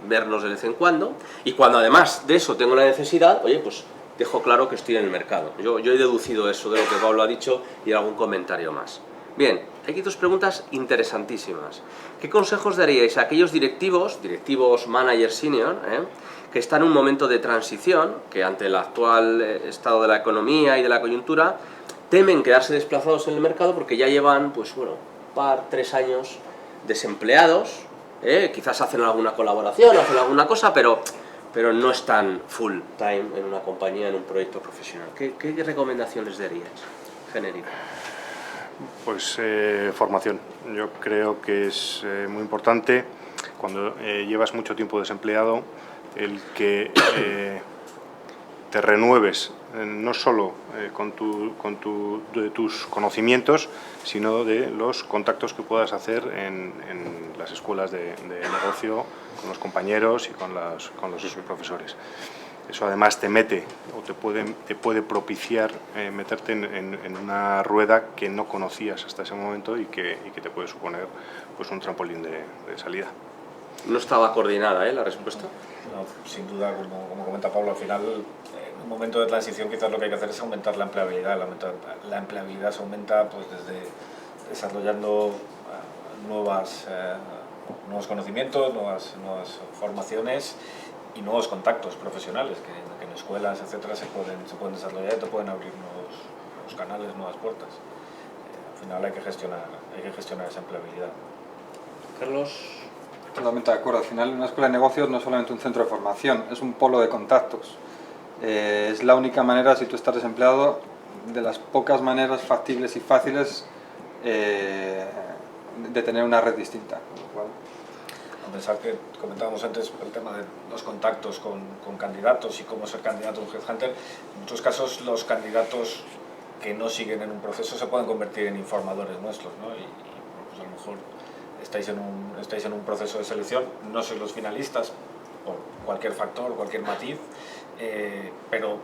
Vernos de vez en cuando. Y cuando además de eso tengo la necesidad, oye, pues dejo claro que estoy en el mercado. Yo he deducido eso de lo que Pablo ha dicho y algún comentario más. Bien, aquí 2 preguntas interesantísimas. ¿Qué consejos daríais a aquellos directivos, managers senior, que están en un momento de transición, que ante el actual estado de la economía y de la coyuntura, temen quedarse desplazados en el mercado porque ya llevan, pues bueno, 3 años desempleados, quizás hacen alguna colaboración, hacen alguna cosa, pero no están full time en una compañía, en un proyecto profesional? ¿Qué recomendación les daríais, genérico? Pues formación. Yo creo que es muy importante cuando llevas mucho tiempo desempleado, el que te renueves no solo de tus conocimientos, sino de los contactos que puedas hacer en las escuelas de negocio, con los compañeros y con los profesores. Eso además te mete o te puede propiciar meterte en una rueda que no conocías hasta ese momento y que te puede suponer pues un trampolín de salida. No estaba coordinada, la respuesta. No, sin duda, como comenta Pablo, al final, en un momento de transición quizás lo que hay que hacer es aumentar la empleabilidad. La empleabilidad se aumenta pues desde desarrollando nuevos conocimientos, nuevas formaciones y nuevos contactos profesionales que en escuelas, etcétera, se pueden desarrollar y te pueden abrir nuevos canales, nuevas puertas. Al final hay que gestionar esa empleabilidad. Carlos. Totalmente de acuerdo. Al final, una escuela de negocios no es solamente un centro de formación, es un polo de contactos. Es la única manera, si tú estás desempleado, de las pocas maneras factibles y fáciles de tener una red distinta. Con lo cual, A pensar que comentábamos antes el tema de los contactos con candidatos y cómo ser candidato a un headhunter, en muchos casos los candidatos que no siguen en un proceso se pueden convertir en informadores nuestros, ¿no? Y pues a lo mejor estáis en un proceso de selección, no sois los finalistas por cualquier factor, cualquier matiz, pero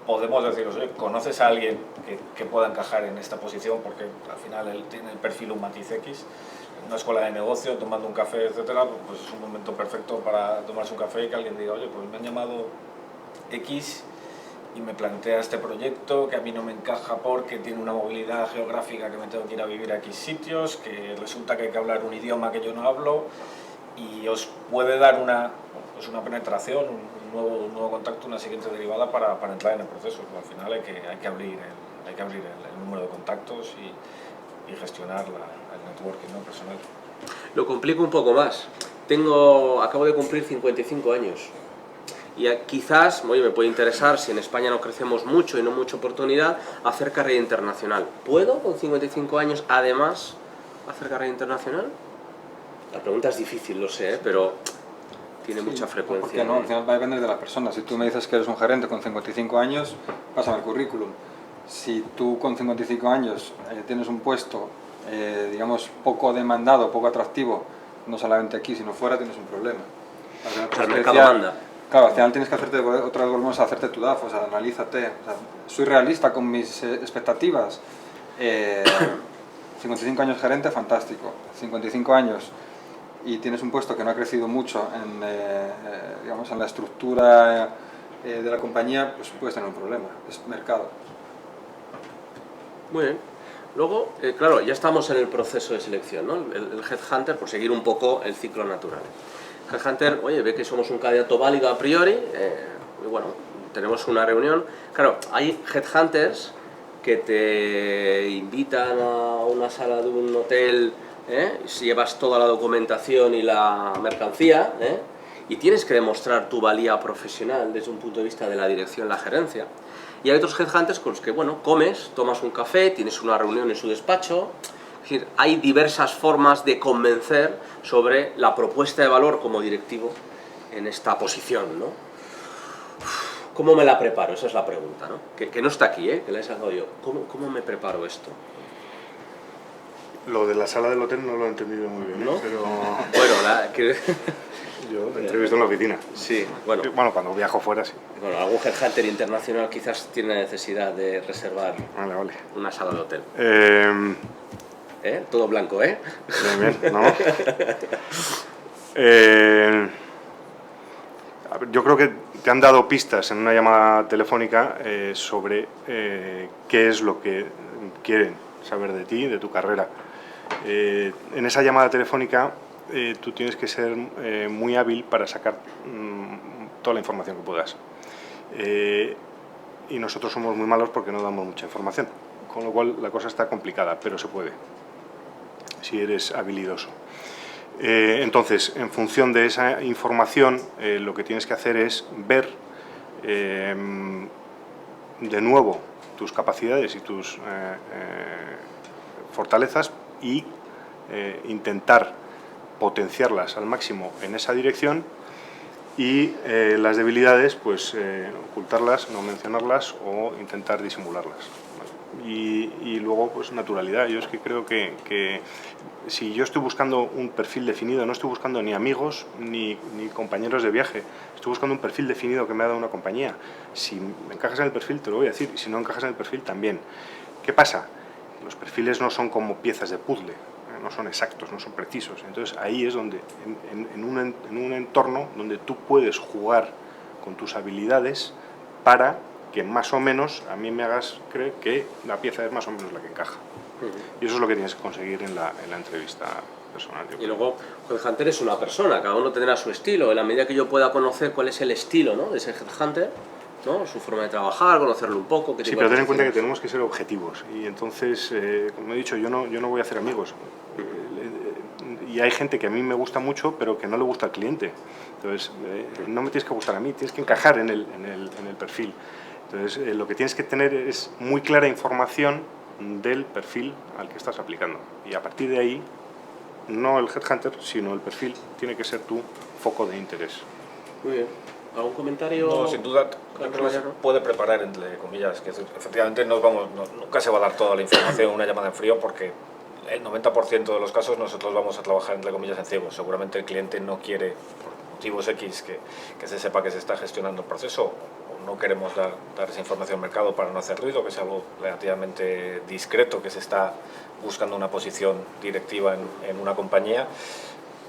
podemos deciros, ¿conoces a alguien que pueda encajar en esta posición? Porque al final él tiene el perfil un matiz X. En una escuela de negocio, tomando un café, etcétera, pues es un momento perfecto para tomarse un café y que alguien diga, oye, pues me han llamado X y me plantea este proyecto que a mí no me encaja porque tiene una movilidad geográfica que me tengo que ir a vivir a X sitios, que resulta que hay que hablar un idioma que yo no hablo y os puede dar una penetración, un nuevo contacto, una siguiente derivada para entrar en el proceso. Al final hay que abrir el número de contactos y gestionar el networking, ¿no?, personal. Lo complico un poco más. Acabo de cumplir 55 años. Y quizás, me puede interesar, si en España no crecemos mucho y no mucha oportunidad, hacer carrera internacional. ¿Puedo con 55 años además hacer carrera internacional? La pregunta es difícil, lo sé, pero tiene mucha frecuencia. Porque no, al final va a depender de la persona. Si tú me dices que eres un gerente con 55 años, pásame el currículum. Si tú con 55 años tienes un puesto, digamos, poco demandado, poco atractivo, no solamente aquí, sino fuera, tienes un problema. O sea, el mercado manda. Claro, al final tienes que volvemos a hacerte tu DAF, o sea, analízate. O sea, soy realista con mis expectativas. 55 años gerente, fantástico. 55 años y tienes un puesto que no ha crecido mucho digamos, en la estructura de la compañía, pues puedes tener un problema. Es mercado. Muy bien. Luego, claro, ya estamos en el proceso de selección, ¿no? El headhunter, por seguir un poco el ciclo natural. Headhunter, ve que somos un candidato válido a priori, y bueno, tenemos una reunión. Claro, hay headhunters que te invitan a una sala de un hotel, si llevas toda la documentación y la mercancía, y tienes que demostrar tu valía profesional desde un punto de vista de la dirección, la gerencia. Y hay otros headhunters con los que, comes, tomas un café, tienes una reunión en su despacho. Es decir, hay diversas formas de convencer sobre la propuesta de valor como directivo en esta posición, ¿no? ¿Cómo me la preparo? Esa es la pregunta, ¿no? Que no está aquí, que la he sacado yo. ¿Cómo me preparo esto? Lo de la sala del hotel no lo he entendido muy bien, ¿no? Pero... Bueno, yo te entrevisto en la oficina. Sí, bueno. Bueno, cuando viajo fuera, sí. Bueno, algún headhunter internacional quizás tiene necesidad de reservar una sala de hotel. Todo blanco, ¿eh? Bien, ¿no? Yo creo que te han dado pistas en una llamada telefónica sobre qué es lo que quieren saber de ti, de tu carrera. En esa llamada telefónica tú tienes que ser muy hábil para sacar toda la información que puedas. Y nosotros somos muy malos porque no damos mucha información, con lo cual la cosa está complicada, pero se puede, si eres habilidoso. Entonces, en función de esa información, lo que tienes que hacer es ver de nuevo tus capacidades y tus fortalezas y intentar potenciarlas al máximo en esa dirección y las debilidades, pues ocultarlas, no mencionarlas o intentar disimularlas. Y luego, pues naturalidad. Yo es que creo que si yo estoy buscando un perfil definido, no estoy buscando ni amigos ni compañeros de viaje, estoy buscando un perfil definido que me ha dado una compañía. Si encajas en el perfil, te lo voy a decir, y si no encajas en el perfil, también. ¿Qué pasa? Los perfiles no son como piezas de puzzle, no son exactos, no son precisos. Entonces ahí es donde, en un entorno donde tú puedes jugar con tus habilidades para que más o menos a mí me hagas creer que la pieza es más o menos la que encaja. Y eso es lo que tienes que conseguir en la entrevista personal. Y luego, Headhunter es una persona, cada uno tendrá su estilo. En la medida que yo pueda conocer cuál es el estilo, ¿no?, de ese Headhunter, ¿no?, su forma de trabajar, conocerlo un poco. Sí, pero ten en cuenta que tenemos que ser objetivos. Y entonces, como he dicho, yo no voy a hacer amigos. Y hay gente que a mí me gusta mucho, pero que no le gusta al cliente. Entonces, no me tienes que gustar a mí, tienes que encajar en el perfil. Entonces, lo que tienes que tener es muy clara información del perfil al que estás aplicando. Y a partir de ahí, no el headhunter, sino el perfil, tiene que ser tu foco de interés. Muy bien. ¿Algún comentario? No, sin duda, creo que se puede preparar, entre comillas, que efectivamente nunca se va a dar toda la información en una llamada en frío, porque el 90% de los casos nosotros vamos a trabajar, entre comillas, en ciego. Seguramente el cliente no quiere, por motivos X, que se sepa que se está gestionando el proceso, no queremos dar esa información al mercado para no hacer ruido, que es algo relativamente discreto, que se está buscando una posición directiva en una compañía,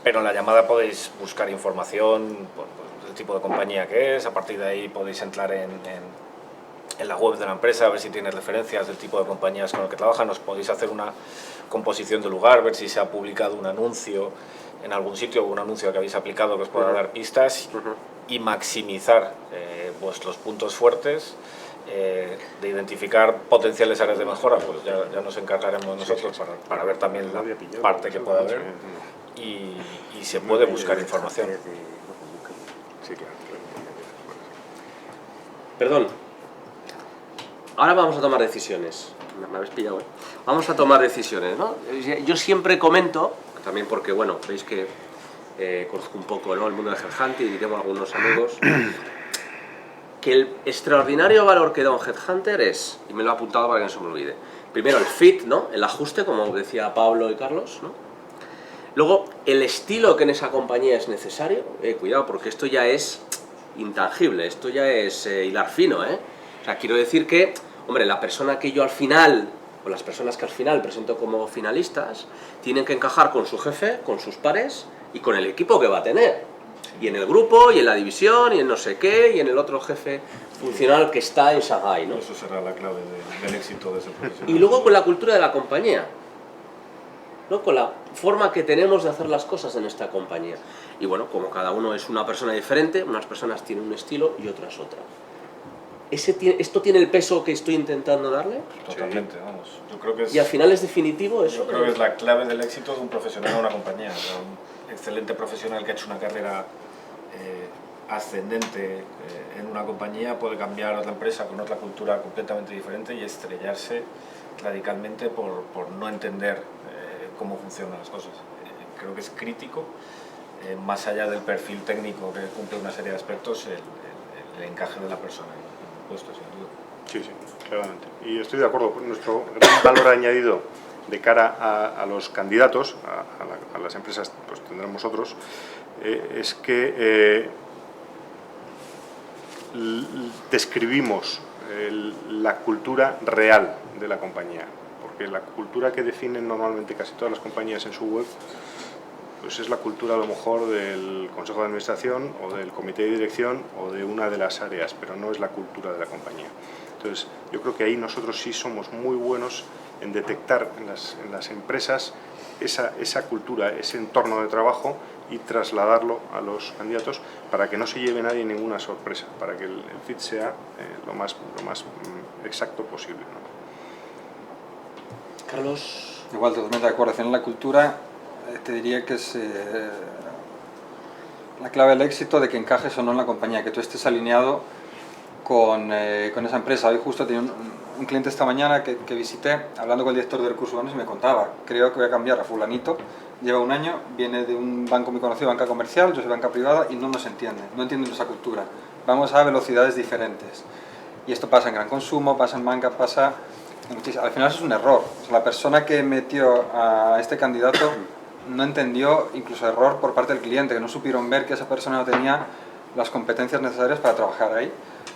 pero en la llamada podéis buscar información pues, del tipo de compañía que es, a partir de ahí podéis entrar en la web de la empresa, a ver si tiene referencias del tipo de compañías con el que trabajan, os podéis hacer una composición del lugar, ver si se ha publicado un anuncio en algún sitio, o un anuncio que habéis aplicado que os pueda dar pistas, y maximizar vuestros puntos fuertes, de identificar potenciales áreas de mejora, pues ya nos encargaremos nosotros para ver también la parte que pueda haber, y se puede buscar información. Perdón. Ahora vamos a tomar decisiones. Me habéis pillado, ¿eh? Vamos a tomar decisiones, ¿no? Yo siempre comento, también porque, bueno, veis que conozco un poco, ¿no?, el mundo del headhunting y tengo algunos amigos, que el extraordinario valor que da un headhunter es, y me lo he apuntado para que no se me olvide, primero el fit, ¿no?, el ajuste, como decía Pablo y Carlos, ¿no? Luego, el estilo que en esa compañía es necesario, cuidado, porque esto ya es intangible, esto ya es hilar fino, ¿eh? O sea, quiero decir que, hombre, la persona que yo al final, o las personas que al final presento como finalistas, tienen que encajar con su jefe, con sus pares y con el equipo que va a tener. Y en el grupo, y en la división, y en no sé qué, y en el otro jefe funcional que está en Shanghái, ¿no? Eso será la clave del éxito de ese profesional. Y luego con la cultura de la compañía, ¿no?, con la forma que tenemos de hacer las cosas en esta compañía. Y bueno, como cada uno es una persona diferente, unas personas tienen un estilo y otras otra. ¿Esto tiene el peso que estoy intentando darle? Totalmente, vamos. Yo creo que es, ¿Y al final es definitivo eso? yo creo que es la clave del éxito de un profesional en una compañía. O sea, un excelente profesional que ha hecho una carrera ascendente en una compañía puede cambiar a otra empresa con otra cultura completamente diferente y estrellarse radicalmente por no entender cómo funcionan las cosas. Creo que es crítico, más allá del perfil técnico que cumple una serie de aspectos, el encaje de la persona en el puesto, sin duda. Sí, sí, claramente. Y estoy de acuerdo con nuestro gran valor añadido de cara a los candidatos, a las empresas, pues tendremos otros, es que describimos la cultura real de la compañía, porque la cultura que definen normalmente casi todas las compañías en su web, pues es la cultura a lo mejor del Consejo de Administración o del Comité de Dirección o de una de las áreas, pero no es la cultura de la compañía. Entonces, yo creo que ahí nosotros sí somos muy buenos en detectar en las empresas esa cultura, ese entorno de trabajo y trasladarlo a los candidatos para que no se lleve nadie ninguna sorpresa, para que el fit sea lo más exacto posible, ¿no? Carlos. Igual, totalmente de acuerdo. Al final la cultura te diría que es la clave del éxito, de que encajes o no en la compañía, que tú estés alineado con esa empresa. Hoy justo tenía un cliente esta mañana que visité, hablando con el director de recursos humanos, y me contaba, creo que voy a cambiar a fulanito, lleva un año, viene de un banco muy conocido, banca comercial, yo soy banca privada, y no nos entiende, no entienden nuestra cultura. Vamos a velocidades diferentes. Y esto pasa en gran consumo, pasa en banca, pasa en muchísimas. Al final eso es un error. O sea, la persona que metió a este candidato no entendió, incluso error por parte del cliente, que no supieron ver que esa persona no tenía las competencias necesarias para trabajar ahí.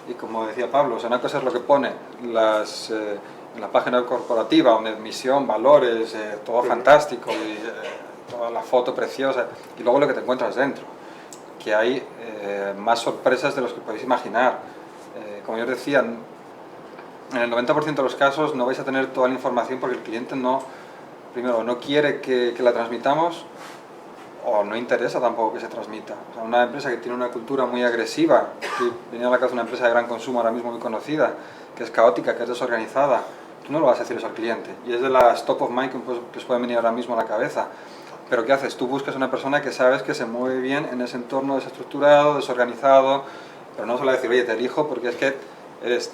Y como decía Pablo, o sea, una cosa es lo que pone en la página corporativa, donde misión, valores, todo fantástico, y toda la foto preciosa, y luego lo que te encuentras dentro, que hay más sorpresas de los que podéis imaginar. Como yo os decía, en el 90% de los casos no vais a tener toda la información porque el cliente primero, no quiere que la transmitamos, o no interesa tampoco que se transmita. O sea, una empresa que tiene una cultura muy agresiva, que venía a la casa de una empresa de gran consumo ahora mismo muy conocida, que es caótica, que es desorganizada, tú no lo vas a decir eso al cliente. Y es de las top of mind que os pueden venir ahora mismo a la cabeza. Pero ¿qué haces? Tú buscas una persona que sabes que se mueve bien en ese entorno desestructurado, desorganizado, pero no solo decir, oye, te elijo porque es que eres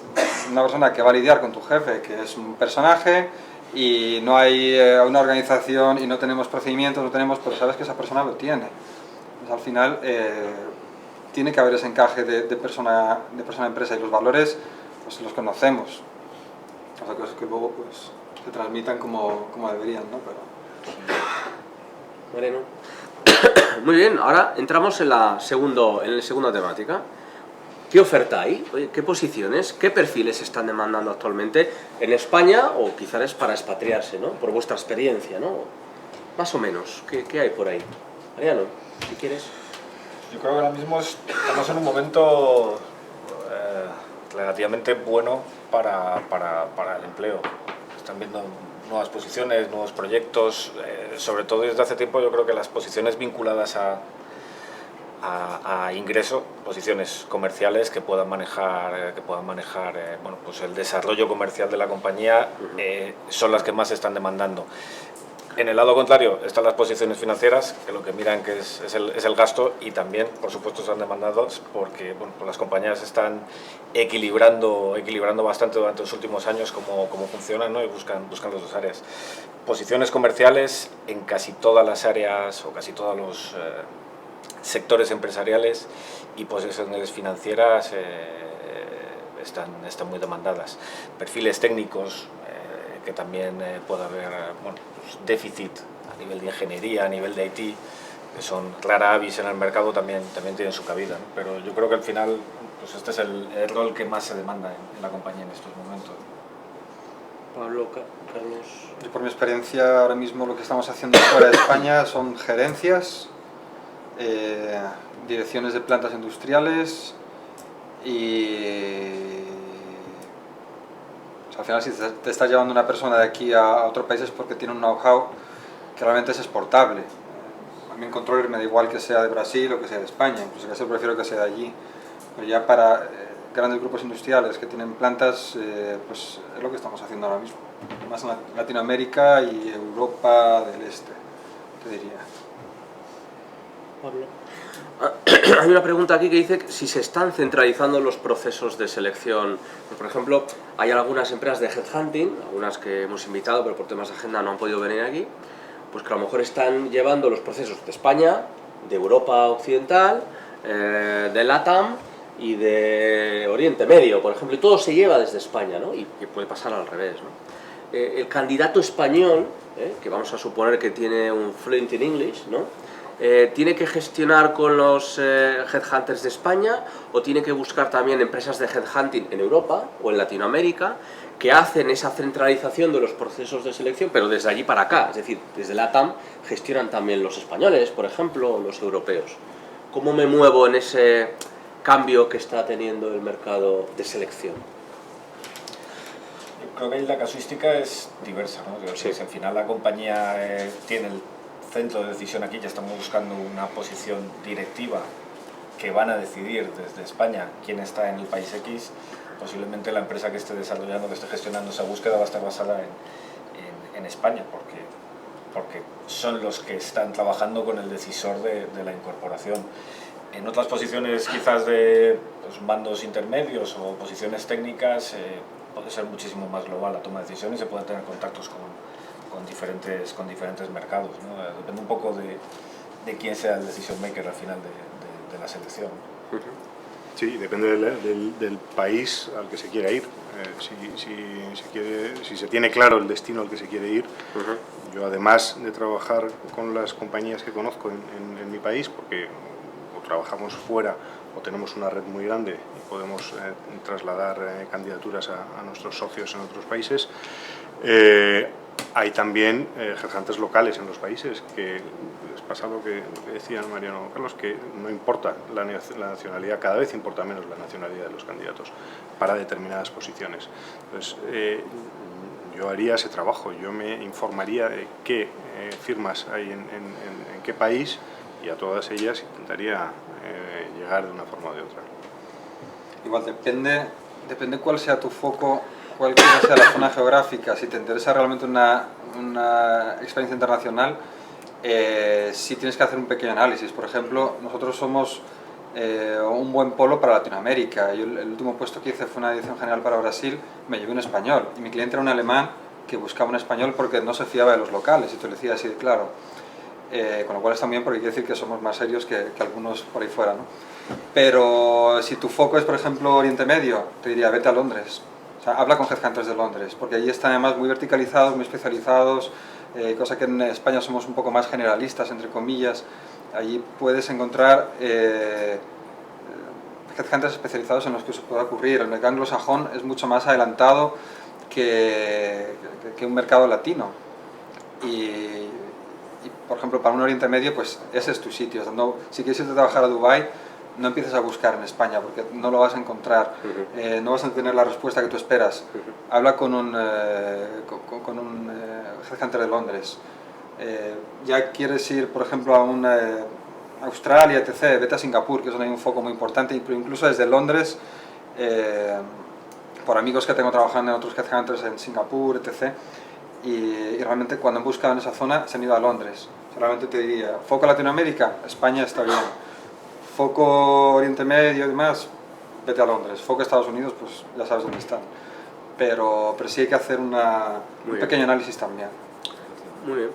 una persona que va a lidiar con tu jefe, que es un personaje, y no hay una organización y no tenemos procedimientos, pero sabes que esa persona lo tiene. Pues al final tiene que haber ese encaje de persona a empresa, y los valores pues los conocemos. Otra cosa es que luego pues se transmitan como deberían, ¿no? Moreno. Muy bien, ahora entramos en la segunda temática. ¿Qué oferta hay? Oye, ¿qué posiciones, qué perfiles se están demandando actualmente en España, o quizás es para expatriarse, ¿no? Por vuestra experiencia, ¿no? Más o menos, ¿qué hay por ahí? Mariano, si quieres. Yo creo que ahora mismo estamos en un momento relativamente bueno para el empleo. Están viendo nuevas posiciones, nuevos proyectos, sobre todo desde hace tiempo. Yo creo que las posiciones vinculadas a ingreso, posiciones comerciales que puedan manejar bueno, pues el desarrollo comercial de la compañía, son las que más se están demandando. En el lado contrario están las posiciones financieras, que lo que miran que es el gasto, y también, por supuesto, están demandados porque bueno, pues las compañías están equilibrando bastante durante los últimos años cómo funcionan, ¿no? Y buscan las dos áreas. Posiciones comerciales en casi todas las áreas o casi todos los sectores empresariales, y posiciones financieras están muy demandadas. Perfiles técnicos, que también puede haber bueno, pues déficit a nivel de ingeniería, a nivel de IT, que son rara avis en el mercado, también tienen su cabida, ¿no? Pero yo creo que al final pues este es el rol que más se demanda en la compañía en estos momentos. Pablo, Carlos. Yo, por mi experiencia, ahora mismo lo que estamos haciendo fuera de España son gerencias, direcciones de plantas industriales, y o sea, al final si te estás llevando una persona de aquí a otro país es porque tiene un know-how que realmente es exportable. A mí en controller me da igual que sea de Brasil o que sea de España, incluso casi prefiero que sea de allí. Pero ya para grandes grupos industriales que tienen plantas, pues es lo que estamos haciendo ahora mismo. Más en Latinoamérica y Europa del Este, te diría. Pablo. Hay una pregunta aquí que dice si se están centralizando los procesos de selección. Pues, por ejemplo, hay algunas empresas de headhunting, algunas que hemos invitado pero por temas de agenda no han podido venir aquí, pues que a lo mejor están llevando los procesos de España, de Europa Occidental, de LATAM y de Oriente Medio, por ejemplo, y todo se lleva desde España, ¿no? Y puede pasar al revés, ¿no? El candidato español, que vamos a suponer que tiene un fluent in English, ¿no? ¿Tiene que gestionar con los headhunters de España, o tiene que buscar también empresas de headhunting en Europa o en Latinoamérica que hacen esa centralización de los procesos de selección, pero desde allí para acá? Es decir, desde LATAM gestionan también los españoles, por ejemplo, o los europeos. ¿Cómo me muevo en ese cambio que está teniendo el mercado de selección? Yo creo que ahí la casuística es diversa, ¿no? Sí. Si al final la compañía tiene el centro de decisión aquí, ya estamos buscando una posición directiva que van a decidir desde España quién está en el país X, posiblemente la empresa que esté desarrollando, que esté gestionando esa búsqueda va a estar basada en España, porque son los que están trabajando con el decisor de la incorporación. En otras posiciones quizás de los mandos intermedios o posiciones técnicas puede ser muchísimo más global la toma de decisiones y se puede tener contactos con diferentes mercados, ¿no? Depende un poco de quién sea el decision maker al final de la selección. Sí, depende del país al que se quiera ir. Si se tiene claro el destino al que se quiere ir, yo además de trabajar con las compañías que conozco en mi país, porque o trabajamos fuera o tenemos una red muy grande y podemos trasladar candidaturas a nuestros socios en otros países, hay también headhunters locales en los países, que les pasa lo que decía Mariano Carlos, que no importa la nacionalidad, cada vez importa menos la nacionalidad de los candidatos para determinadas posiciones. Entonces, yo haría ese trabajo, yo me informaría de qué firmas hay en qué país y a todas ellas intentaría llegar de una forma o de otra. Igual depende cuál sea tu foco, cuál sea la zona geográfica. Si te interesa realmente una experiencia internacional, sí tienes que hacer un pequeño análisis. Por ejemplo, nosotros somos un buen polo para Latinoamérica. Yo el último puesto que hice fue una dirección general para Brasil, me llevé un español y mi cliente era un alemán que buscaba un español porque no se fiaba de los locales, y te lo decía así de claro. Con lo cual está muy bien, porque quiere decir que somos más serios que algunos por ahí fuera, ¿no? Pero si tu foco es, por ejemplo, Oriente Medio, te diría, vete a Londres. O sea, habla con headhunters de Londres, porque allí están además muy verticalizados, muy especializados, cosa que en España somos un poco más generalistas, entre comillas. Allí puedes encontrar headhunters especializados en los que se pueda ocurrir. El mercado anglosajón es mucho más adelantado que un mercado latino. Y, por ejemplo, para un Oriente Medio, pues ese es tu sitio. Si quieres irte a trabajar a Dubái, no empieces a buscar en España, porque no lo vas a encontrar, no vas a tener la respuesta que tú esperas. Habla con un headhunter de Londres. Ya quieres ir, por ejemplo, a Australia, etc., vete a Singapur, que es donde hay un foco muy importante, pero incluso desde Londres, por amigos que tengo trabajando en otros headhunters en Singapur, etc., y realmente cuando han buscado en esa zona se han ido a Londres. Realmente te diría, foco Latinoamérica, España está bien. Foco Oriente Medio y demás, vete a Londres. Foco Estados Unidos, pues ya sabes dónde están. Pero sí hay que hacer un pequeño análisis también. Muy bien.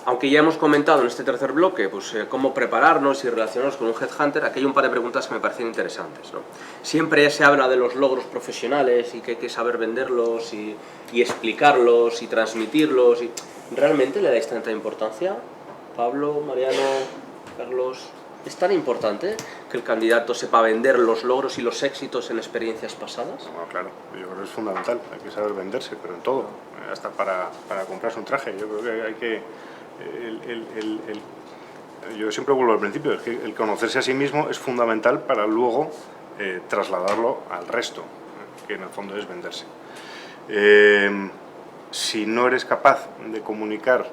Aunque ya hemos comentado en este tercer bloque pues, cómo prepararnos y relacionarnos con un headhunter, aquí hay un par de preguntas que me parecen interesantes, ¿no? Siempre se habla de los logros profesionales y que hay que saber venderlos y explicarlos y transmitirlos. ¿Realmente le dais tanta importancia? Pablo, Mariano, Carlos, ¿es tan importante que el candidato sepa vender los logros y los éxitos en experiencias pasadas? Bueno, claro, yo creo que es fundamental, hay que saber venderse, pero en todo, hasta para comprarse un traje. Yo creo que hay que... yo siempre vuelvo al principio, es que el conocerse a sí mismo es fundamental para luego trasladarlo al resto, que en el fondo es venderse. Si no eres capaz de comunicar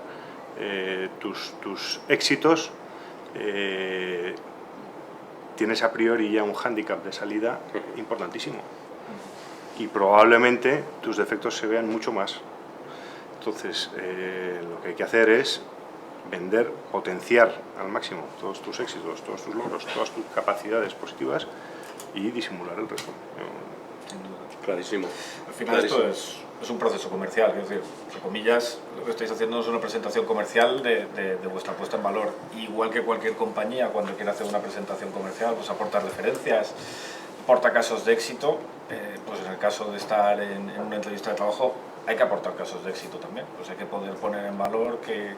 tus éxitos, tienes a priori ya un hándicap de salida importantísimo y probablemente tus defectos se vean mucho más. Entonces, lo que hay que hacer es vender, potenciar al máximo todos tus éxitos, todos tus logros, todas tus capacidades positivas y disimular el resto. Clarísimo. Al final esto es un proceso comercial, es decir, entre comillas, lo que estáis haciendo es una presentación comercial de vuestra puesta en valor. Igual que cualquier compañía, cuando quiere hacer una presentación comercial, pues aporta referencias, aporta casos de éxito. Pues en el caso de estar en una entrevista de trabajo, hay que aportar casos de éxito también. Pues hay que poder poner en valor que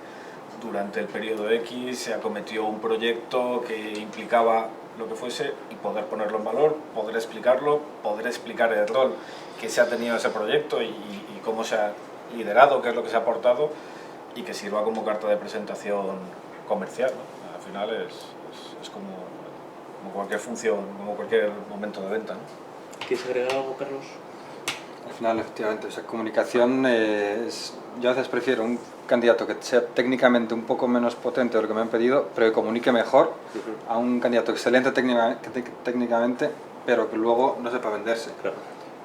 durante el periodo X se acometió un proyecto que implicaba lo que fuese y poder ponerlo en valor, poder explicarlo, poder explicar el rol que se ha tenido ese proyecto y cómo se ha liderado, qué es lo que se ha aportado y que sirva como carta de presentación comercial, ¿no? Al final es como cualquier función, como cualquier momento de venta, ¿no? ¿Quieres agregar algo, Carlos? Al final, efectivamente, esa comunicación yo a veces prefiero un candidato que sea técnicamente un poco menos potente de lo que me han pedido, pero que comunique mejor, a un candidato excelente técnicamente, pero que luego no sepa venderse. Claro.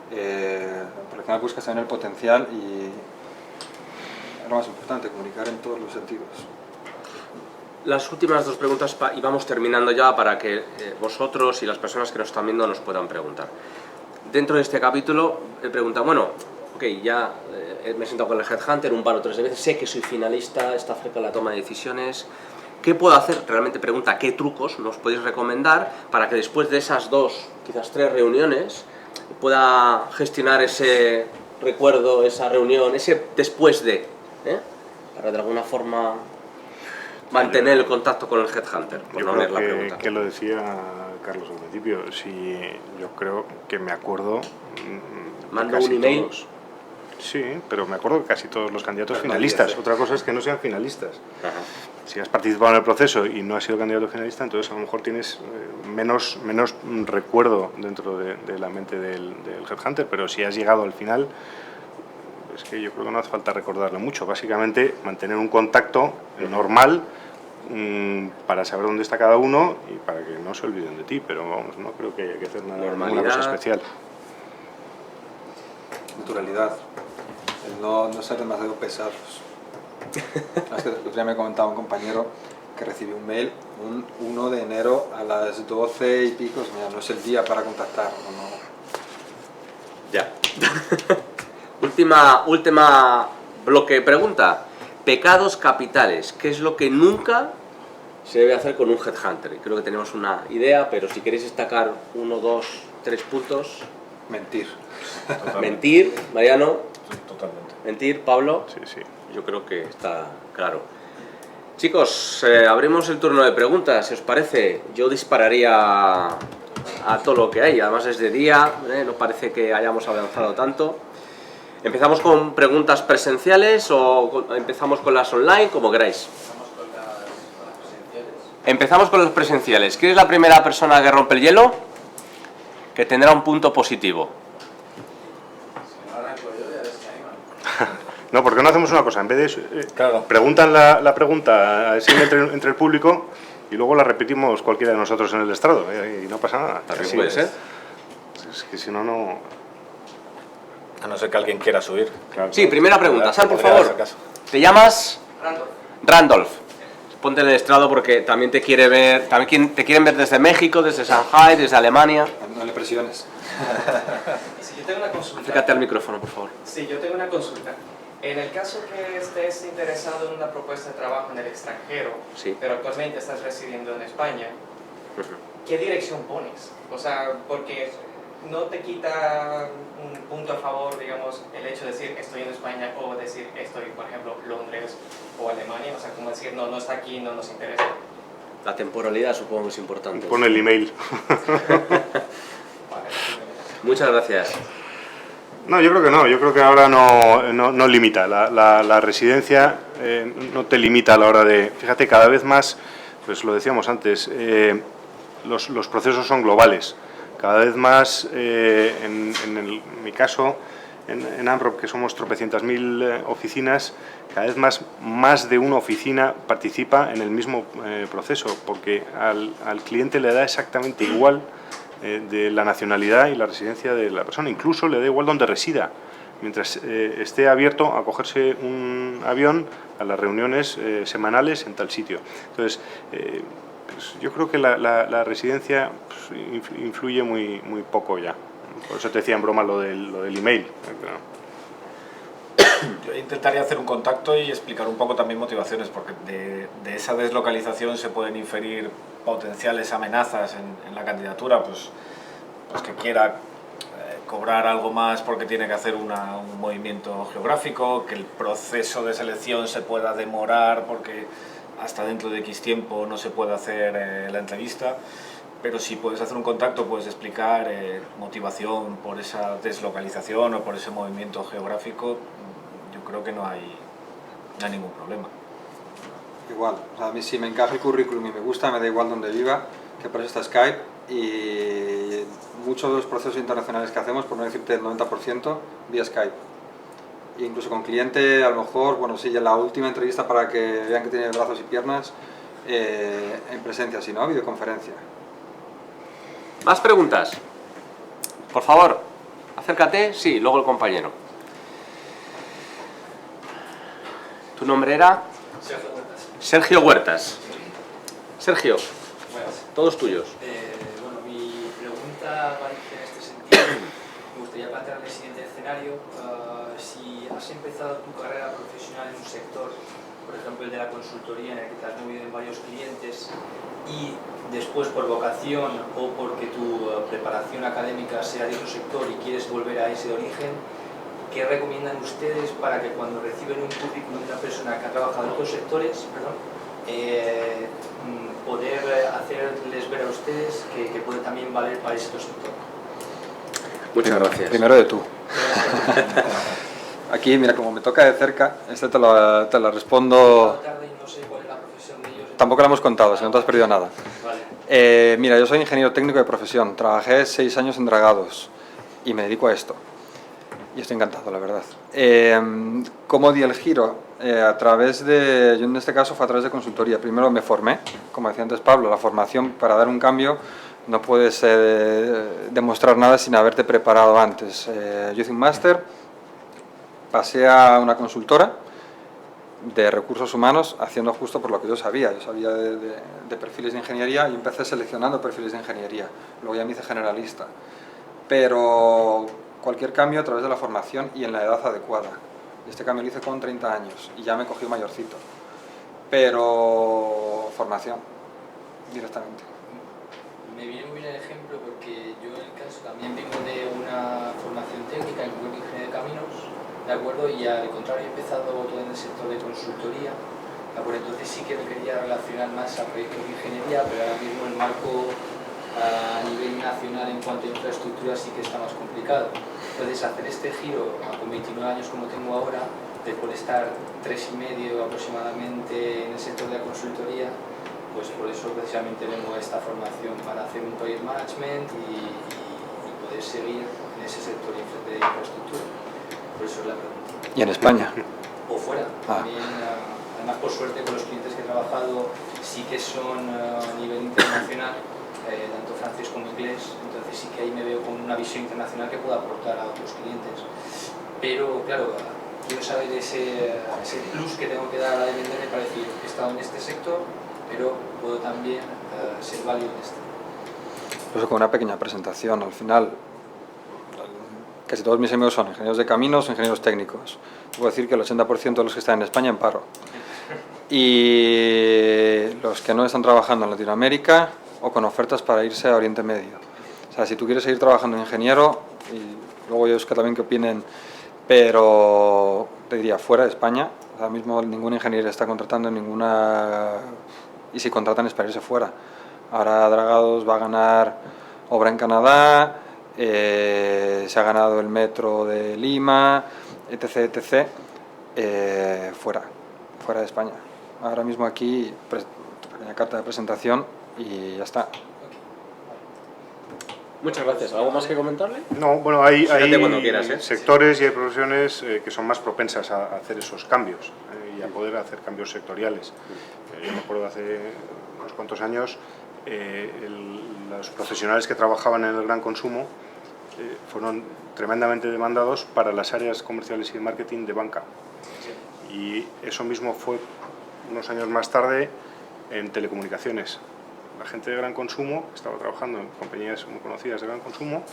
Porque al final buscas también el potencial y es lo más importante, comunicar en todos los sentidos. Las últimas dos preguntas y vamos terminando ya para que vosotros y las personas que nos están viendo nos puedan preguntar. Dentro de este capítulo he preguntado, bueno, ok, ya me he sentado con el Headhunter un par o tres de veces, sé que soy finalista, está cerca de la toma de decisiones. ¿Qué puedo hacer? Realmente pregunta, ¿qué trucos nos podéis recomendar para que después de esas 2, quizás 3 reuniones pueda gestionar ese recuerdo, esa reunión, ese después de, para de alguna forma mantener el contacto con el Headhunter? Por Yo no creo leer la pregunta. que lo decía Carlos al principio, si yo creo que me acuerdo Mando un email. Todos. Sí, pero me acuerdo que casi todos los candidatos Pero finalistas. nadie hace. Otra cosa es que no sean finalistas. Ajá. Si has participado en el proceso y no has sido candidato finalista, entonces a lo mejor tienes menos recuerdo dentro de la mente del Headhunter, pero si has llegado al final, es que yo creo que no hace falta recordarlo mucho. Básicamente, mantener un contacto normal para saber dónde está cada uno y para que no se olviden de ti, pero vamos, no creo que haya que hacer ninguna cosa especial. Naturalidad, el no ser demasiado pesados. Es que el otro día me comentaba un compañero que recibió un mail un 1 de enero a las 12 y pico, mira, no es el día para contactar. No. Ya. última bloque de pregunta. Pecados capitales. ¿Qué es lo que nunca se debe hacer con un Headhunter? Creo que tenemos una idea, pero si queréis destacar 1, 2, 3 puntos. Mentir. Totalmente. Mentir, Mariano. Sí, totalmente. Mentir, Pablo. Sí, sí. Yo creo que está claro. Chicos, abrimos el turno de preguntas, si os parece. Yo dispararía a todo lo que hay, además es de día, no parece que hayamos avanzado tanto. ¿Empezamos con preguntas presenciales o empezamos con las online, como queráis? Empezamos con las presenciales. ¿Quién es la primera persona que rompe el hielo? Que tendrá un punto positivo. No, ¿por qué no hacemos una cosa? En vez de Claro. preguntan la pregunta así entre el público y luego la repetimos cualquiera de nosotros en el estrado y no pasa nada. También Así puede ser. Es que si no, no... A no ser que alguien quiera subir. Claro, Sí, primera pregunta. Sal, por Podría favor. hacer caso. ¿Te llamas? Randolph. Ponte en el estrado porque también te quiere ver, también te quieren ver desde México, desde Shanghai, desde Alemania. No le presiones. Sí, yo tengo una consulta. Acércate al micrófono, por favor. Sí, yo tengo una consulta. En el caso que estés interesado en una propuesta de trabajo en el extranjero, Sí. pero actualmente estás residiendo en España, ¿qué dirección pones? O sea, porque no te quita un punto a favor, digamos, el hecho de decir estoy en España o decir estoy, por ejemplo, Londres o Alemania. O sea, como decir no está aquí, no nos interesa. La temporalidad supongo que es importante. Pon el email. Vale. Muchas gracias. No, yo creo que no. Yo creo que ahora no limita. La residencia no te limita a la hora de... Fíjate, cada vez más, pues lo decíamos antes, los procesos son globales. Cada vez más, en mi caso, en AMROP, que somos tropecientas mil oficinas, cada vez más de una oficina participa en el mismo proceso, porque al cliente le da exactamente igual de la nacionalidad y la residencia de la persona, incluso le da igual donde resida, mientras esté abierto a cogerse un avión a las reuniones semanales en tal sitio. Entonces, pues yo creo que la residencia pues, influye muy poco ya. Por eso te decía en broma lo del email. Yo intentaría hacer un contacto y explicar un poco también motivaciones, porque de esa deslocalización se pueden inferir potenciales amenazas en la candidatura, pues que quiera cobrar algo más porque tiene que hacer un movimiento geográfico, que el proceso de selección se pueda demorar porque hasta dentro de X tiempo no se puede hacer la entrevista. Pero si puedes hacer un contacto, puedes explicar motivación por esa deslocalización o por ese movimiento geográfico, yo creo que no hay ningún problema. Igual, o sea, a mí si me encaja el currículum y me gusta, me da igual donde viva, que por eso está Skype, y muchos de los procesos internacionales que hacemos, por no decirte el 90%, vía Skype. E incluso con cliente, a lo mejor, bueno, sí, ya la última entrevista para que vean que tiene brazos y piernas, en presencia, si no, videoconferencia. ¿Más preguntas? Por favor, acércate. Sí, luego el compañero. ¿Tu nombre era? Sergio Huertas. Sergio Huertas. Sergio, Buenas. todos tuyos. Bueno, mi pregunta va en este sentido. Me gustaría plantear el siguiente escenario. Si has empezado tu carrera profesional en un sector, por ejemplo el de la consultoría, en el que te has movido en varios clientes, y después por vocación o porque tu preparación académica sea de otro sector y quieres volver a ese de origen, ¿qué recomiendan ustedes para que cuando reciben un currículum de una persona que ha trabajado en otros sectores, poder hacerles ver a ustedes que puede también valer para ese otro sector? Muchas gracias. Primero de tú. Aquí, mira, como me toca de cerca, te la respondo. Tarde y no sé cuál es la profesión de ellos. Tampoco la hemos contado, si no te has perdido nada. Vale. Mira, yo soy ingeniero técnico de profesión. Trabajé 6 años en Dragados y me dedico a esto. Y estoy encantado, la verdad. ¿Cómo di el giro? A través de, yo en este caso fue a través de consultoría. Primero me formé, como decía antes Pablo, la formación para dar un cambio no puedes demostrar nada sin haberte preparado antes. Yo hice un máster, pasé a una consultora de recursos humanos haciendo justo por lo que yo sabía. Yo sabía de perfiles de ingeniería y empecé seleccionando perfiles de ingeniería. Luego ya me hice generalista. Pero cualquier cambio a través de la formación y en la edad adecuada. Este cambio lo hice con 30 años y ya me cogí mayorcito. Pero formación, directamente. Me viene muy bien el ejemplo porque yo en el caso también vengo de una formación técnica en ingeniería de caminos, ¿de acuerdo? Y al contrario he empezado todo en el sector de consultoría, ¿de acuerdo? Entonces sí que me quería relacionar más a proyectos de ingeniería, pero ahora mismo el marco a nivel nacional en cuanto a infraestructura sí que está más complicado. Entonces hacer este giro con 29 años como tengo ahora, después de estar 3 y medio aproximadamente en el sector de la consultoría, pues por eso precisamente vengo a esta formación para hacer un project management y poder seguir en ese sector de infraestructura. Por eso es la pregunta. ¿Y en España? O fuera. También, además por suerte con los clientes que he trabajado sí que son a nivel internacional, tanto francés como inglés, entonces sí que ahí me veo con una visión internacional que pueda aportar a otros clientes. Pero claro, quiero saber ese plus que tengo que dar a la de venderme para decir que he estado en este sector, pero puedo también ser válido en este. Pues con una pequeña presentación. Al final, casi todos mis amigos son ingenieros de caminos, ingenieros técnicos. Puedo decir que el 80% de los que están en España en paro. Y los que no están trabajando en Latinoamérica o con ofertas para irse a Oriente Medio. O sea, si tú quieres seguir trabajando de ingeniero, y luego ellos que también que opinen, pero te diría fuera de España. Ahora mismo ninguna ingeniería está contratando en ninguna, y si contratan es para irse fuera. Ahora Dragados va a ganar obra en Canadá, se ha ganado el metro de Lima, etc, etc, fuera de España. Ahora mismo aquí, pequeña carta de presentación y ya está. Muchas gracias. ¿Algo más que comentarle? No, bueno, hay cuando quieras, sectores y hay profesiones que son más propensas a hacer esos cambios y a poder hacer cambios sectoriales. Yo me acuerdo hace unos cuantos años, los profesionales que trabajaban en el gran consumo fueron tremendamente demandados para las áreas comerciales y de marketing de banca. Y eso mismo fue unos años más tarde en telecomunicaciones. La gente de gran consumo, que estaba trabajando en compañías muy conocidas de gran consumo,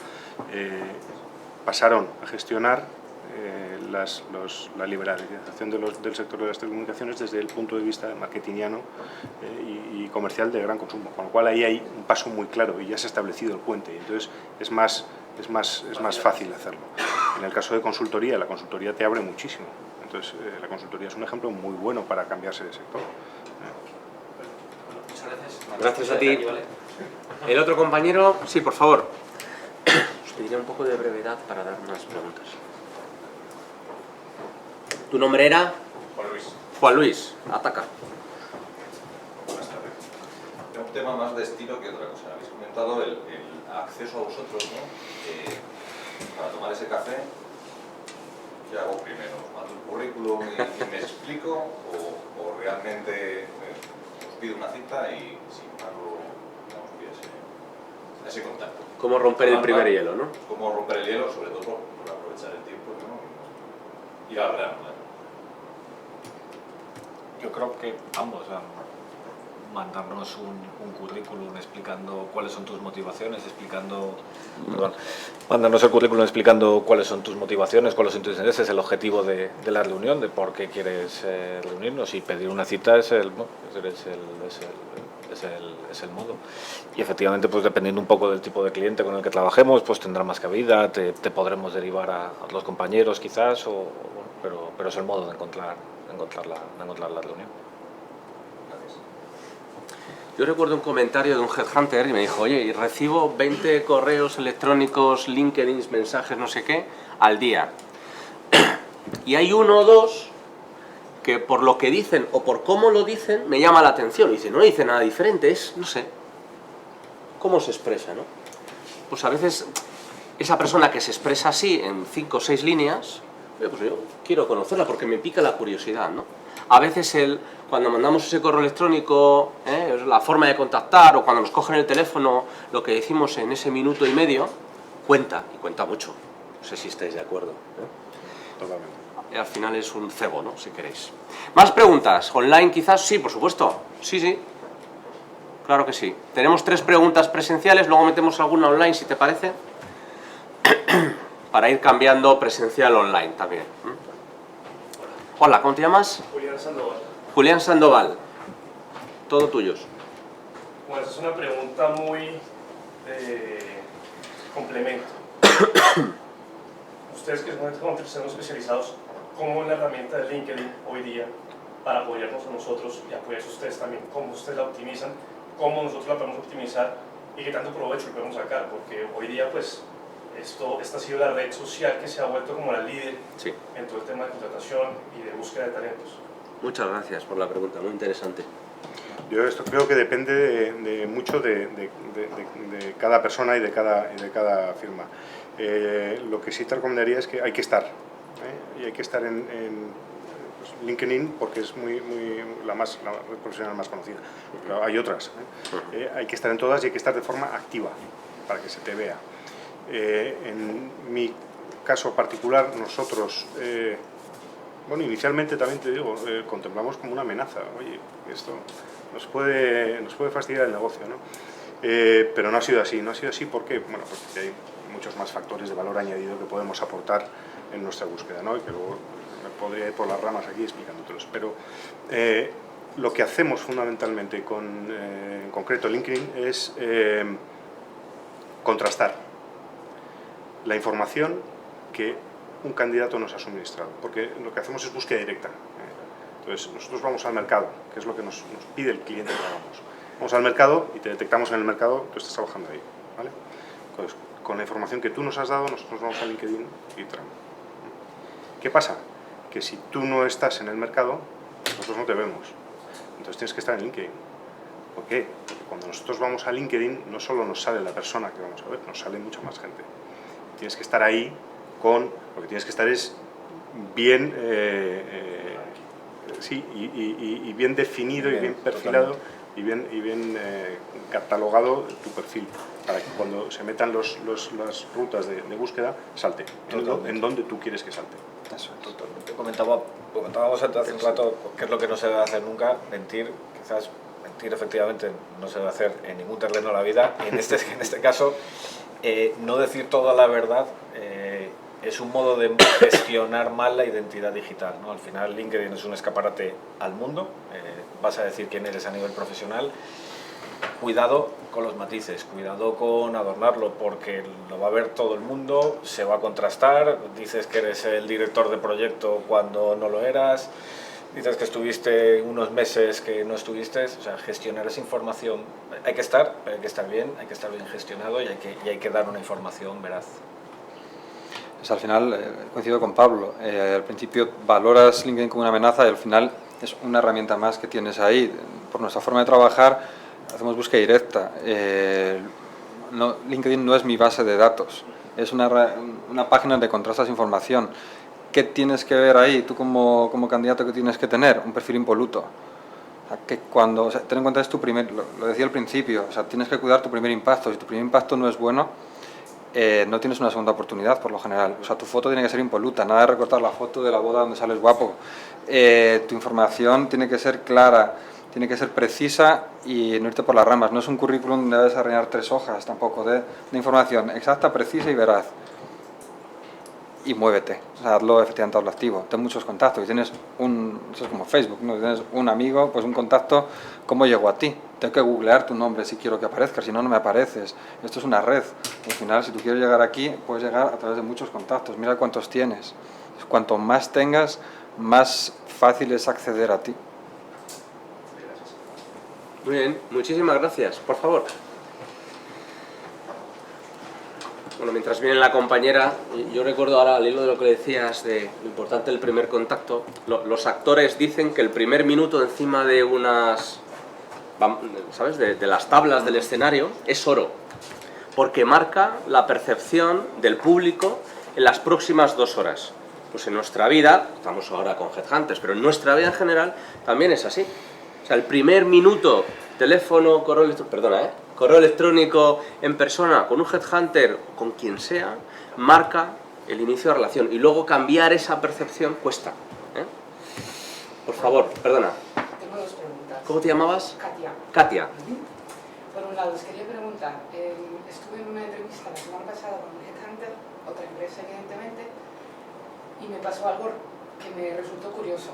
pasaron a gestionar la liberalización del sector de las telecomunicaciones desde el punto de vista marketingiano y comercial de gran consumo, con lo cual ahí hay un paso muy claro y ya se ha establecido el puente, y entonces es más fácil hacerlo. En el caso de consultoría, la consultoría te abre muchísimo, entonces la consultoría es un ejemplo muy bueno para cambiarse de sector. Muchas gracias. Gracias a ti. El otro compañero, sí, por favor. Os pediría un poco de brevedad para dar unas preguntas. ¿Tu nombre era? Juan Luis. Juan Luis, ataca. Buenas tardes. Es un tema más de estilo que otra cosa. Habéis comentado el acceso a vosotros, ¿no? Para tomar ese café, ¿qué hago primero? ¿Os mando el currículum y me explico? ¿O realmente os pido una cita y sin embargo no os pido ese contacto? ¿Cómo romper el primer hielo, no? ¿Cómo romper el hielo? Sobre todo por aprovechar el tiempo, ¿no? Ir al grano, ¿no? Yo creo que ambos. mandarnos un currículum explicando cuáles son tus motivaciones, mandarnos el currículum explicando cuáles son tus motivaciones, cuáles son tus intereses, el objetivo de la reunión, de por qué quieres reunirnos, y pedir una cita es el modo. Y efectivamente, pues dependiendo un poco del tipo de cliente con el que trabajemos, pues tendrá más cabida, te podremos derivar a otros compañeros quizás, pero es el modo de encontrar la reunión. Yo recuerdo un comentario de un headhunter y me dijo, oye, y recibo 20 correos electrónicos, LinkedIn, mensajes, no sé qué, al día. Y hay uno o dos que por lo que dicen o por cómo lo dicen me llama la atención. Y dice, no dice nada diferente, es, no sé, cómo se expresa, ¿no? Pues a veces esa persona que se expresa así en 5 o 6 líneas, pues yo quiero conocerla porque me pica la curiosidad, ¿no? A veces cuando mandamos ese correo electrónico, la forma de contactar, o cuando nos cogen el teléfono, lo que decimos en ese minuto y medio, cuenta, y cuenta mucho. No sé si estáis de acuerdo. Totalmente. Al final es un cebo, ¿no? Si queréis. ¿Más preguntas? ¿Online quizás? Sí, por supuesto. Sí. Claro que sí. Tenemos 3 preguntas presenciales, luego metemos alguna online, si te parece, para ir cambiando presencial online también. Hola, ¿cómo te llamas? Julián Sandoval. Julián Sandoval. Todo tuyos. Bueno, esa es una pregunta muy complemento. Ustedes que son especializados, ¿cómo es la herramienta de LinkedIn hoy día para apoyarnos a nosotros y apoyarse a ustedes también? ¿Cómo ustedes la optimizan? ¿Cómo nosotros la podemos optimizar? ¿Y qué tanto provecho le podemos sacar? Porque hoy día, pues, esta ha sido la red social que se ha vuelto como la líder en todo el tema de contratación y de búsqueda de talentos. Muchas gracias por la pregunta, muy interesante. Yo esto creo que depende mucho de cada persona y de cada firma. Lo que sí te recomendaría es que hay que estar, y hay que estar en pues, LinkedIn, porque es la red profesional más conocida, pero hay otras. Hay que estar en todas y hay que estar de forma activa para que se te vea. En mi caso particular, nosotros, inicialmente también te digo, contemplamos como una amenaza. Oye, esto nos puede fastidiar el negocio, ¿no? Pero no ha sido así. No ha sido así porque, porque hay muchos más factores de valor añadido que podemos aportar en nuestra búsqueda, ¿no? Y que luego me podría ir por las ramas aquí explicándotelos. Pero lo que hacemos fundamentalmente en concreto LinkedIn es contrastar la información que un candidato nos ha suministrado, porque lo que hacemos es búsqueda directa. Entonces, nosotros vamos al mercado, que es lo que nos pide el cliente que hagamos. Vamos al mercado y te detectamos en el mercado, tú estás trabajando ahí, ¿vale? Entonces, con la información que tú nos has dado, nosotros vamos a LinkedIn y tramos. ¿Qué pasa? Que si tú no estás en el mercado, nosotros no te vemos. Entonces tienes que estar en LinkedIn. ¿Por qué? Porque cuando nosotros vamos a LinkedIn, no solo nos sale la persona que vamos a ver, nos sale mucha más gente. Tienes que estar ahí lo que tienes que estar es bien, y bien definido, y bien perfilado, y bien catalogado tu perfil, para que cuando se metan las rutas de búsqueda, salte en donde tú quieres que salte. Eso es. Totalmente. Comentábamos hace un rato qué es lo que no se debe hacer nunca, mentir. Quizás mentir efectivamente no se debe hacer en ningún terreno de la vida, y en este caso no decir toda la verdad es un modo de gestionar mal la identidad digital, ¿no? Al final LinkedIn es un escaparate al mundo, vas a decir quién eres a nivel profesional. Cuidado con los matices, cuidado con adornarlo, porque lo va a ver todo el mundo, se va a contrastar, dices que eres el director de proyecto cuando no lo eras, dices que estuviste unos meses que no estuviste. O sea, gestionar esa información, hay que estar bien gestionado, y hay que dar una información veraz. Pues al final, coincido con Pablo, al principio valoras LinkedIn como una amenaza y al final es una herramienta más que tienes ahí. Por nuestra forma de trabajar, hacemos búsqueda directa. LinkedIn no es mi base de datos, es una página donde contrastas información. ¿Qué tienes que ver ahí? Tú como candidato, ¿qué tienes que tener? Un perfil impoluto. Que ten en cuenta, es tu lo decía al principio, tienes que cuidar tu primer impacto. Si tu primer impacto no es bueno, no tienes una segunda oportunidad por lo general. Tu foto tiene que ser impoluta, nada de recortar la foto de la boda donde sales guapo. Tu información tiene que ser clara. tiene que ser precisa y no irte por las ramas. No es un currículum donde debes rellenar 3 hojas tampoco de información exacta, precisa y veraz. Y muévete, o sea, hazlo efectivamente hazlo activo. Ten muchos contactos. Y tienes eso es como Facebook, ¿no? Si tienes un amigo, pues un contacto, ¿cómo llegó a ti? Tengo que googlear tu nombre si quiero que aparezca, si no, no me apareces. Esto es una red. Al final, si tú quieres llegar aquí, puedes llegar a través de muchos contactos. Mira cuántos tienes. Cuanto más tengas, más fácil es acceder a ti. Muy bien, muchísimas gracias. Por favor. Bueno, mientras viene la compañera, yo recuerdo ahora al hilo de lo que decías de lo importante del primer contacto. Los actores dicen que el primer minuto encima de unas, ¿sabes?, de las tablas del escenario es oro, porque marca la percepción del público en las próximas 2 horas. Pues en nuestra vida, estamos ahora con Headhunters, pero en nuestra vida en general también es así. O sea, el primer minuto, teléfono, correo electrónico en persona, con un headhunter, con quien sea, marca el inicio de relación. Y luego cambiar esa percepción cuesta. Por favor, perdona. Tengo 2 preguntas. ¿Cómo te llamabas? Katia. Katia. Por un lado, os quería preguntar, estuve en una entrevista la semana pasada con un headhunter, otra empresa evidentemente, y me pasó algo que me resultó curioso.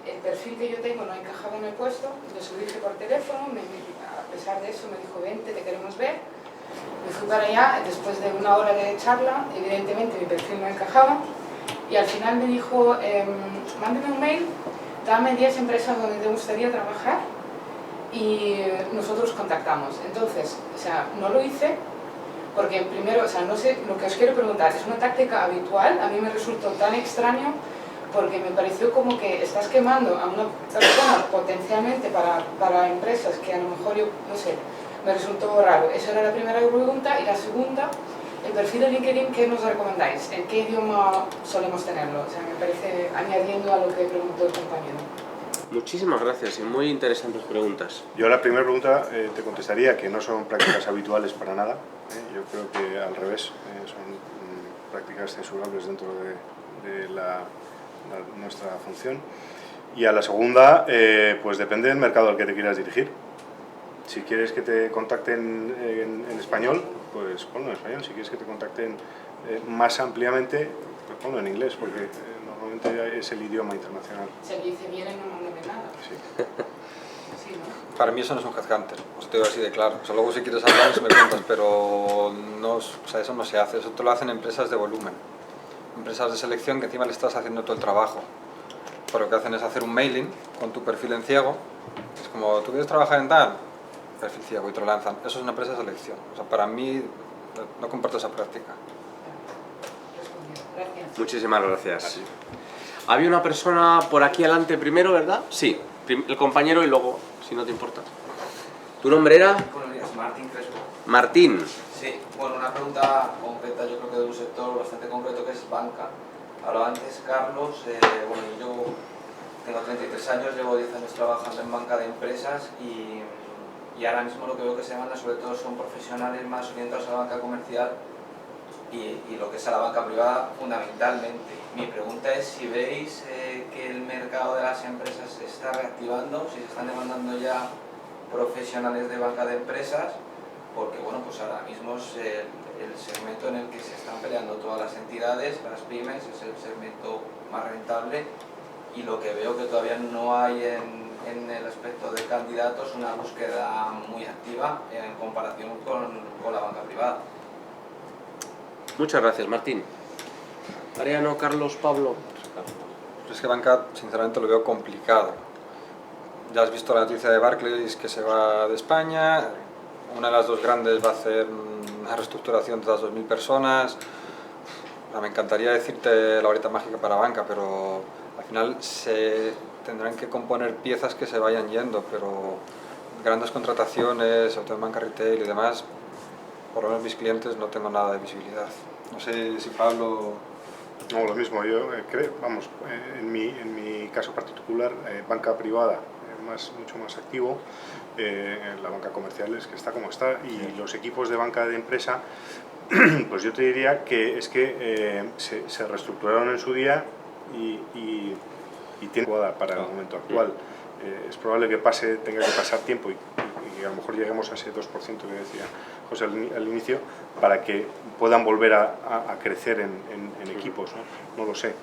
El perfil que yo tengo no encajaba en el puesto, entonces lo dije por teléfono, a pesar de eso me dijo, vente, te queremos ver. Me fui para allá, después de 1 hora de charla, evidentemente mi perfil no encajaba, y al final me dijo, mándame un mail, dame 10 empresas donde te gustaría trabajar, y nosotros contactamos. Entonces, o sea, no lo hice, porque primero, o sea, no sé, lo que os quiero preguntar, ¿es una táctica habitual? A mí me resultó tan extraño, porque me pareció como que estás quemando a una persona potencialmente para empresas que a lo mejor yo, no sé, me resultó raro. Esa era la primera pregunta. Y la segunda, el perfil de LinkedIn, ¿qué nos recomendáis? ¿En qué idioma solemos tenerlo? O sea, me parece, añadiendo a lo que preguntó el compañero. Muchísimas gracias y muy interesantes preguntas. Yo a la primera pregunta te contestaría que no son prácticas habituales para nada. Yo creo que al revés, son prácticas censurables dentro de nuestra función. Y a la segunda, pues depende del mercado al que te quieras dirigir. Si quieres que te contacten en español, pues ponlo en español. Si quieres que te contacten más ampliamente, pues ponlo en inglés, porque normalmente es el idioma internacional. O sea, que dice bien y no mándame nada. Sí. Sí, ¿no? Para mí eso no es un headhunter, os te digo así de claro. O sea, luego si quieres hablar me cuentas, pero no, o sea, eso no se hace. Eso te lo hacen empresas de volumen. Empresas de selección que encima le estás haciendo todo el trabajo. Pero lo que hacen es hacer un mailing con tu perfil en ciego. Es como, ¿tú quieres trabajar en tal? Perfil ciego, y te lo lanzan. Eso es una empresa de selección. O sea, para mí no comparto esa práctica. Gracias. Muchísimas gracias. Había una persona por aquí adelante primero, ¿verdad? Sí, el compañero y luego, si no te importa. ¿Tu nombre era? Buenos días, Martín Crespo. Martín. Sí, bueno, una pregunta concreta, yo creo que de un sector bastante concreto que es banca. Hablaba antes Carlos, bueno, yo tengo 33 años, llevo 10 años trabajando en banca de empresas y ahora mismo lo que veo que se demanda sobre todo son profesionales más orientados a la banca comercial y lo que es a la banca privada fundamentalmente. Mi pregunta es si veis que el mercado de las empresas se está reactivando, si se están demandando ya profesionales de banca de empresas, porque bueno, pues ahora mismo es el segmento en el que se están peleando todas las entidades, las pymes, es el segmento más rentable y lo que veo que todavía no hay en el aspecto de candidatos una búsqueda muy activa en comparación con la banca privada. Muchas gracias, Martín. Mariano, Carlos, Pablo. Es que banca, sinceramente, lo veo complicado. Ya has visto la noticia de Barclays que se va de España. Una de las 2 grandes va a hacer una reestructuración de las 2.000 personas. Me encantaría decirte la varita mágica para banca, pero al final se tendrán que componer piezas que se vayan yendo, pero grandes contrataciones, sobre todo en banca retail y demás, por lo menos mis clientes no tengo nada de visibilidad. No sé si Pablo... No, lo mismo, yo creo, vamos, en mi caso particular, banca privada mucho más activo, la banca comercial es que está como está y los equipos de banca de empresa, pues yo te diría que es que se reestructuraron en su día y tienen para el momento actual. es probable que tenga que pasar tiempo y a lo mejor lleguemos a ese 2% que decía José al inicio, para que puedan volver a crecer en equipos, ¿no? No lo sé.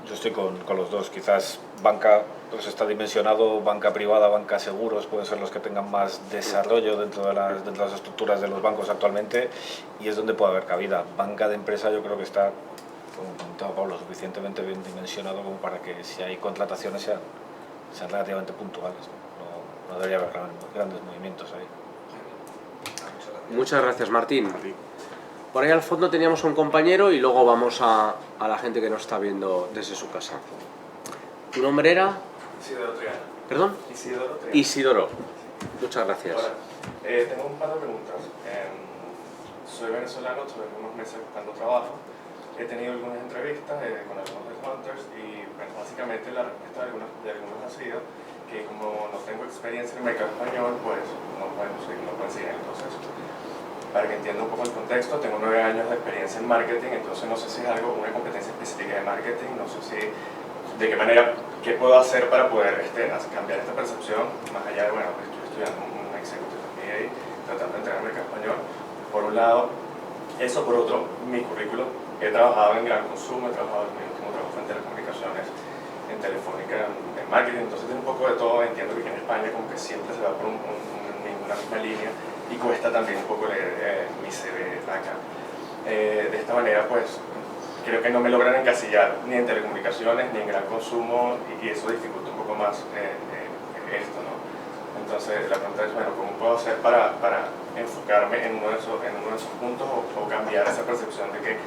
Yo estoy con los dos. Quizás banca pues está dimensionado, banca privada, banca seguros pueden ser los que tengan más desarrollo dentro de las estructuras de los bancos actualmente, y es donde puede haber cabida. Banca de empresa yo creo que está, como comentaba Pablo, suficientemente bien dimensionado como para que si hay contrataciones sean relativamente puntuales. No debería haber grandes movimientos ahí. Muchas gracias, Martín. Por ahí al fondo teníamos un compañero y luego vamos a la gente que nos está viendo desde su casa. ¿Tu nombre era? Isidoro Triana. ¿Perdón? Isidoro Triana. Isidoro. Muchas gracias. Hola. Tengo un par de preguntas. Soy venezolano, estuve unos meses buscando trabajo. He tenido algunas entrevistas con algunos headhunters y bueno, básicamente la respuesta de algunos ha sido que como no tengo experiencia en el mercado español, pues no pueden seguir el proceso. Para que entienda un poco el contexto, tengo 9 años de experiencia en marketing, entonces no sé si es una competencia específica de marketing, no sé si de qué manera, qué puedo hacer para poder cambiar esta percepción, más allá de, bueno, estoy estudiando un executive MBA, tratando de entrar en el mercado español. Por un lado, eso, por otro, mi currículum, he trabajado en gran consumo, he trabajado en mi último trabajo en telecomunicaciones, en Telefónica, en marketing, entonces tiene un poco de todo. Entiendo que aquí en España como que siempre se va por una misma línea y cuesta también un poco leer mi CV acá. De esta manera, pues, creo que no me logran encasillar ni en telecomunicaciones ni en gran consumo y eso dificulta un poco más esto, ¿no? Entonces la pregunta es, bueno, ¿cómo puedo hacer para enfocarme en uno de esos puntos o cambiar esa percepción de que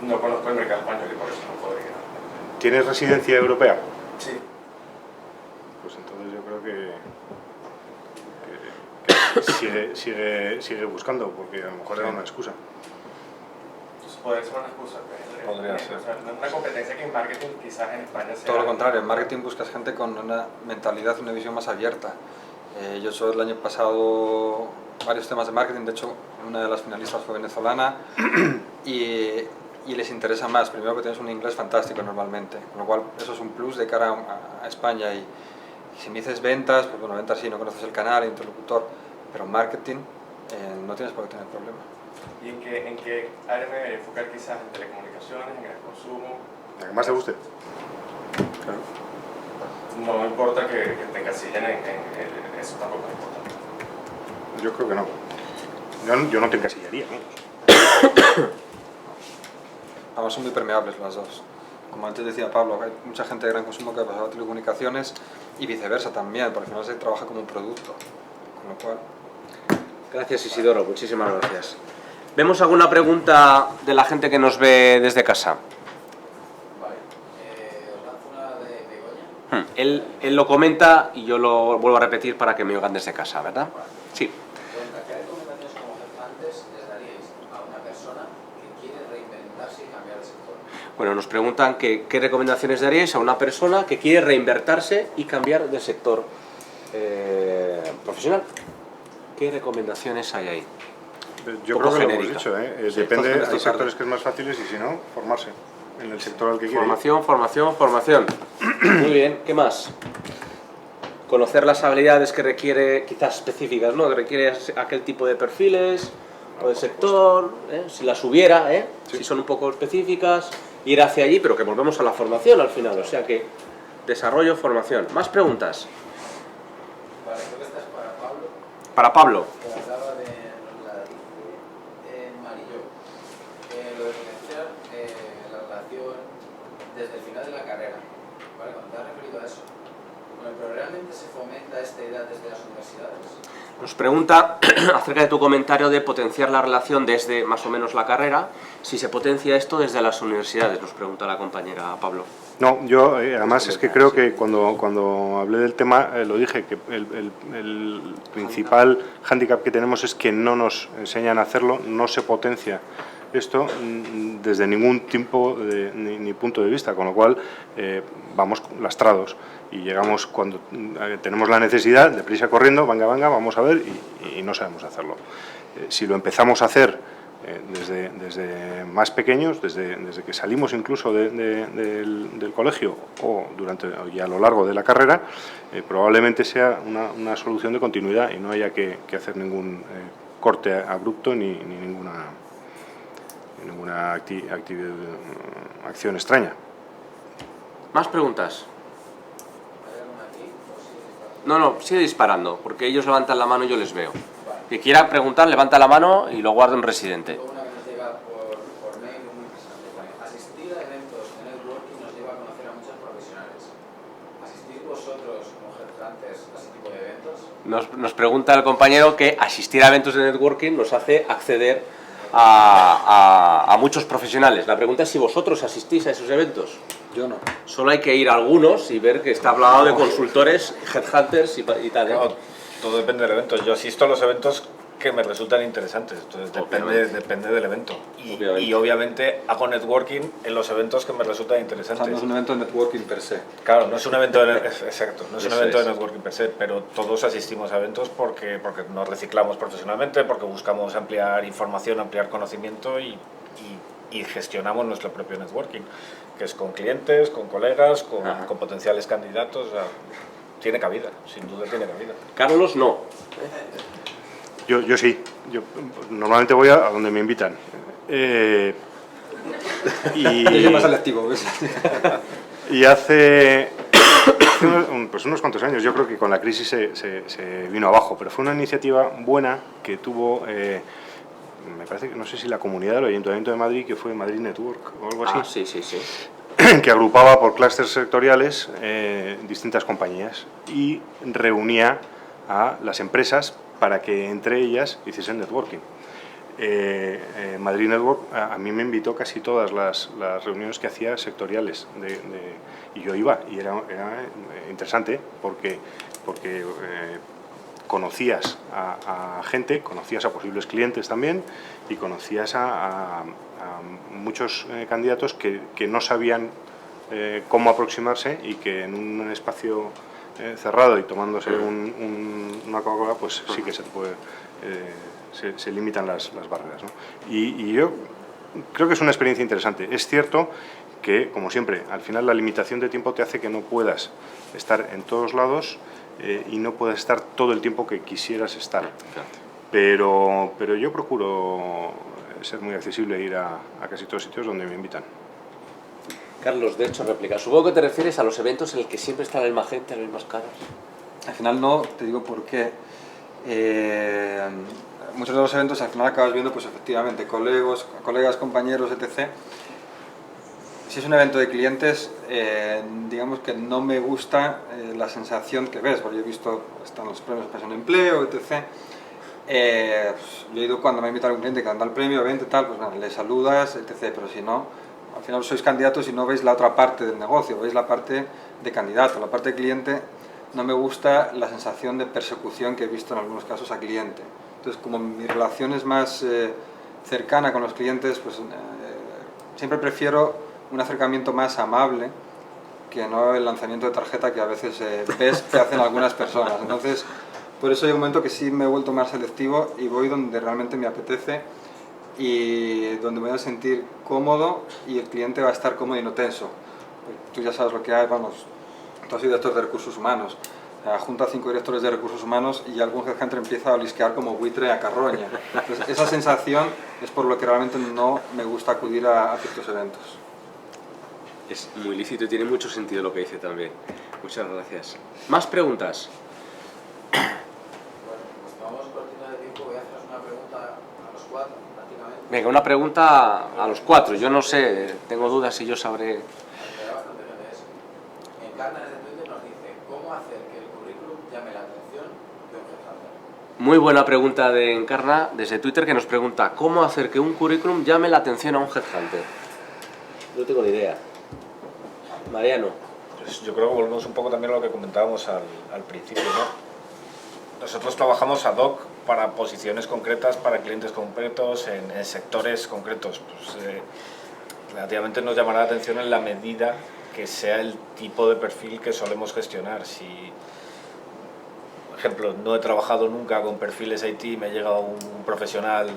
no conozco el mercado español y por eso no podría? ¿Tienes residencia europea? Sí. Pues entonces yo creo que sigue buscando, porque a lo mejor era una excusa. Puede ser una excusa. Podría ser. O sea, no es una competencia que en marketing quizás en España sea... Todo lo contrario, en marketing buscas gente con una mentalidad, una visión más abierta. Yo soy el año pasado varios temas de marketing, de hecho una de las finalistas fue venezolana y les interesa más, primero que tienes un inglés fantástico normalmente, con lo cual eso es un plus de cara a España. Y si me dices ventas, pues bueno, ventas sí, no conoces el canal, el interlocutor, pero marketing no tienes por qué tener problema. ¿Y en qué área me debería enfocar quizás? ¿En telecomunicaciones, en el consumo? La que más te guste. Claro. No importa que te encasillen en eso, tampoco es importante. Yo creo que no. Yo no te encasillaría, ¿no? Además son muy permeables las dos. Como antes decía Pablo, hay mucha gente de gran consumo que ha pasado a telecomunicaciones y viceversa también, porque al final se trabaja como un producto. Con lo cual... Gracias, Isidoro, muchísimas gracias. ¿Vemos alguna pregunta de la gente que nos ve desde casa? Vale, os lanzo una de Begoña. Él lo comenta y yo lo vuelvo a repetir para que me oigan desde casa, ¿verdad? Sí. Pregunta, ¿qué recomendaciones como headhunters les daríais a una persona que quiere reinventarse y cambiar de sector? Bueno, nos preguntan qué recomendaciones daríais a una persona que quiere reinvertirse y cambiar de sector profesional. ¿Qué recomendaciones hay ahí? Yo Poco creo que lo genérica. hemos dicho, ¿eh? Sí, Depende, entonces, hay sectores que es más fáciles y si no, formarse en el sector al que quiere. Formación. Muy bien, ¿qué más? Conocer las habilidades que requiere, quizás específicas, ¿no? Que requiere aquel tipo de perfiles o de sector, si las hubiera, si son un poco específicas, ir hacia allí, pero que volvemos a la formación al final, o sea que desarrollo, formación. ¿Más preguntas? Vale, creo que esta es para Pablo, Para Pablo. que hablaba de la dice Marillo, lo de potenciar la relación desde el final de la carrera. Vale, cuando te has referido a eso, bueno, pero ¿realmente se fomenta esta idea desde las universidades? Nos pregunta acerca de tu comentario de potenciar la relación desde más o menos la carrera, si se potencia esto desde las universidades, nos pregunta la compañera Pablo. No, yo además es que creo que cuando hablé del tema lo dije, que el principal hándicap que tenemos es que no nos enseñan a hacerlo, no se potencia esto desde ningún tipo ni punto de vista, con lo cual vamos lastrados y llegamos cuando tenemos la necesidad, deprisa corriendo, venga, vamos a ver, y no sabemos hacerlo. Si lo empezamos a hacer desde más pequeños, desde que salimos incluso del colegio o y a lo largo de la carrera, probablemente sea una solución de continuidad y no haya que hacer ningún corte abrupto ni ninguna acción extraña. ¿Más preguntas? No, sigue disparando, porque ellos levantan la mano y yo les veo. Que quiera preguntar, levanta la mano y lo guardo en residente. Una que nos llega por mail muy interesante. Pone, asistir a eventos de networking nos lleva a conocer a muchos profesionales. ¿Asistís vosotros como headhunters a ese tipo de eventos? Nos pregunta el compañero que asistir a eventos de networking nos hace acceder a muchos profesionales. La pregunta es si vosotros asistís a esos eventos. Yo no. Solo hay que ir a algunos y ver que está hablado de consultores, headhunters y tal. No, todo depende del evento. Yo asisto a los eventos que me resultan interesantes, entonces depende del evento. Y obviamente hago networking en los eventos que me resultan interesantes. O sea, no es un evento de networking per se. Claro, no es un evento de, exacto, no es un evento de networking per se, pero todos asistimos a eventos porque nos reciclamos profesionalmente, porque buscamos ampliar información, ampliar conocimiento y gestionamos nuestro propio networking, que es con clientes, con colegas, con potenciales candidatos. O sea, tiene cabida, sin duda tiene cabida. Carlos no. Yo sí, yo normalmente voy a donde me invitan. Yo soy más selectivo, ¿ves? Y hace unos cuantos años, yo creo que con la crisis se vino abajo, pero fue una iniciativa buena que tuvo, me parece que no sé si la comunidad del Ayuntamiento de Madrid, que fue Madrid Network o algo así. Sí. Que agrupaba por clústeres sectoriales distintas compañías y reunía a las empresas para que entre ellas hiciesen networking. Madrid Network a mí me invitó casi todas las reuniones que hacía sectoriales y yo iba y era interesante porque conocías a gente, conocías a posibles clientes también y conocías a muchos candidatos que no sabían cómo aproximarse y que en un espacio cerrado y tomándose una Coca-Cola, pues sí que se limitan las barreras, ¿no? Y yo creo que es una experiencia interesante. Es cierto que, como siempre, al final la limitación de tiempo te hace que no puedas estar en todos lados y no puedas estar todo el tiempo que quisieras estar. Pero yo procuro ser muy accesible e ir a casi todos sitios donde me invitan. Carlos, de hecho, réplica. Supongo que te refieres a los eventos en los que siempre está la misma gente, las mismas caras. Al final no, te digo por qué. Muchos de los eventos al final acabas viendo, pues efectivamente, colegas, compañeros, etc. Si es un evento de clientes, digamos que no me gusta la sensación que ves, porque yo he visto, están los premios de pensión de empleo, etc. Pues, yo he ido cuando me ha invitado un cliente que anda el premio, vente, tal, pues bueno, le saludas, etc. Pero si no, al final sois candidatos y no veis la otra parte del negocio, veis la parte de candidato, la parte de cliente. No me gusta la sensación de persecución que he visto en algunos casos a cliente. Entonces, como mi relación es más cercana con los clientes, pues siempre prefiero un acercamiento más amable que no el lanzamiento de tarjeta que a veces ves que hacen algunas personas. Entonces, por eso hay un momento que sí me he vuelto más selectivo y voy donde realmente me apetece y donde me voy a sentir cómodo y el cliente va a estar cómodo y no tenso. Tú ya sabes lo que hay, vamos, tú has sido director de recursos humanos, junta a 5 directores de recursos humanos y algún headhunter empieza a olisquear como buitre a carroña. Entonces, esa sensación es por lo que realmente no me gusta acudir a ciertos eventos. Es muy lícito y tiene mucho sentido lo que dice también. Muchas gracias. ¿Más preguntas? Bueno, pues vamos cortito de tiempo, voy a haceros una pregunta a los 4, prácticamente. Venga, una pregunta a los 4. Yo no sé, tengo dudas y yo sabré. Encarna desde Twitter nos dice, ¿cómo hacer que el currículum llame la atención de un headhunter? Muy buena pregunta de Encarna desde Twitter que nos pregunta ¿cómo hacer que un currículum llame la atención a un headhunter? No tengo ni idea. Mariano. Pues yo creo que volvemos un poco también a lo que comentábamos al principio, ¿no? Nosotros trabajamos ad hoc para posiciones concretas, para clientes concretos, en sectores concretos. Pues, relativamente nos llamará la atención en la medida que sea el tipo de perfil que solemos gestionar. Si, por ejemplo, no he trabajado nunca con perfiles IT y me llega un profesional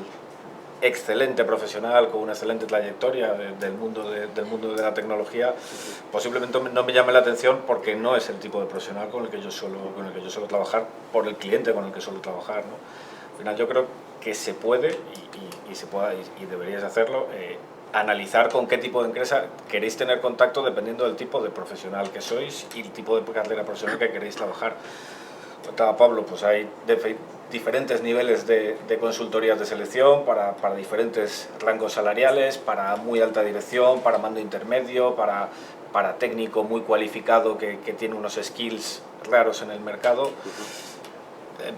excelente profesional con una excelente trayectoria del mundo de la tecnología, posiblemente no me llame la atención porque no es el tipo de profesional con el que yo suelo trabajar, por el cliente con el que suelo trabajar, ¿no? Al final yo creo que se puede y deberíais hacerlo, analizar con qué tipo de empresa queréis tener contacto dependiendo del tipo de profesional que sois y el tipo de carrera profesional que queréis trabajar. Contaba Pablo, pues hay diferentes niveles de consultorías de selección para diferentes rangos salariales, para muy alta dirección, para mando intermedio, para técnico muy cualificado que tiene unos skills raros en el mercado.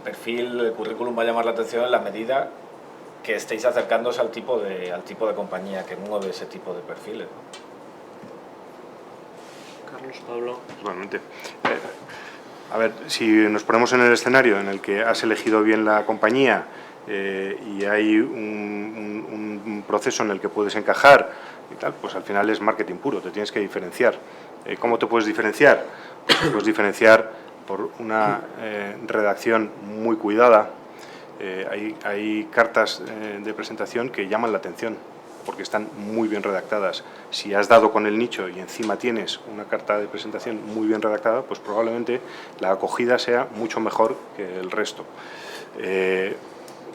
El currículum va a llamar la atención en la medida que estéis acercándose al tipo de compañía que mueve ese tipo de perfiles, ¿no? Carlos, Pablo. Igualmente. A ver, si nos ponemos en el escenario en el que has elegido bien la compañía y hay un proceso en el que puedes encajar y tal, pues al final es marketing puro, te tienes que diferenciar. ¿Cómo te puedes diferenciar? Pues te puedes diferenciar por una redacción muy cuidada. Hay cartas de presentación que llaman la atención porque están muy bien redactadas. Si has dado con el nicho y encima tienes una carta de presentación muy bien redactada, pues probablemente la acogida sea mucho mejor que el resto.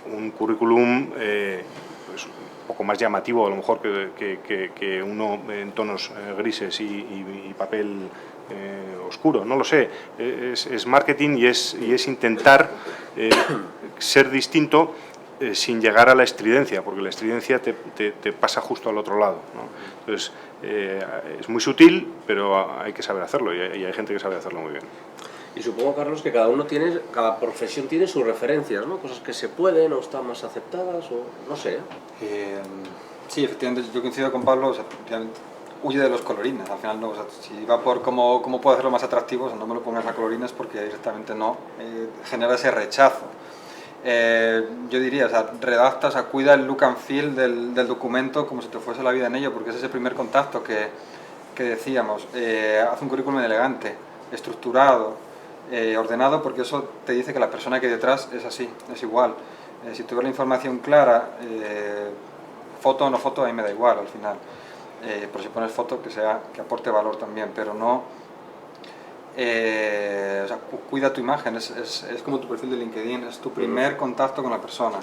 Un currículum pues un poco más llamativo a lo mejor que uno en tonos grises y papel oscuro, no lo sé. Es marketing y es intentar ser distinto sin llegar a la estridencia, porque la estridencia te pasa justo al otro lado, ¿no? Entonces, es muy sutil, pero hay que saber hacerlo y hay gente que sabe hacerlo muy bien. Y supongo, Carlos, que cada profesión tiene sus referencias, ¿no? Cosas que se pueden o están más aceptadas o no sé. Sí, efectivamente, yo coincido con Pablo, o sea, huye de los colorines, al final no, o sea, si va por cómo puedo hacerlo más atractivo, o sea, no me lo pongas a colorines porque directamente no, genera ese rechazo. Yo diría, o sea, redacta, o sea, cuida el look and feel del documento como si te fuese la vida en ello, porque es ese primer contacto que decíamos. Haz un currículum elegante, estructurado, ordenado, porque eso te dice que la persona que hay detrás es así, es igual. Si tú ves la información clara, foto o no foto, a mí me da igual al final. Pero si pones foto, que aporte valor también, pero no... o sea, cuida tu imagen, es como tu perfil de LinkedIn, es tu primer contacto con la persona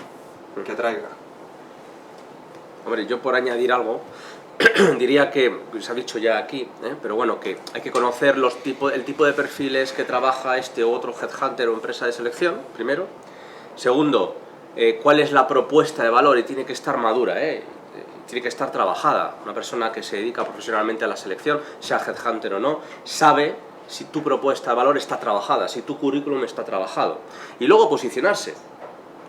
que traiga. Hombre, yo por añadir algo, diría que, se ha dicho ya aquí, pero bueno, que hay que conocer el tipo de perfiles que trabaja este u otro headhunter o empresa de selección, primero. Segundo, cuál es la propuesta de valor y tiene que estar madura, tiene que estar trabajada. Una persona que se dedica profesionalmente a la selección, sea headhunter o no, sabe si tu propuesta de valor está trabajada, si tu currículum está trabajado. Y luego posicionarse.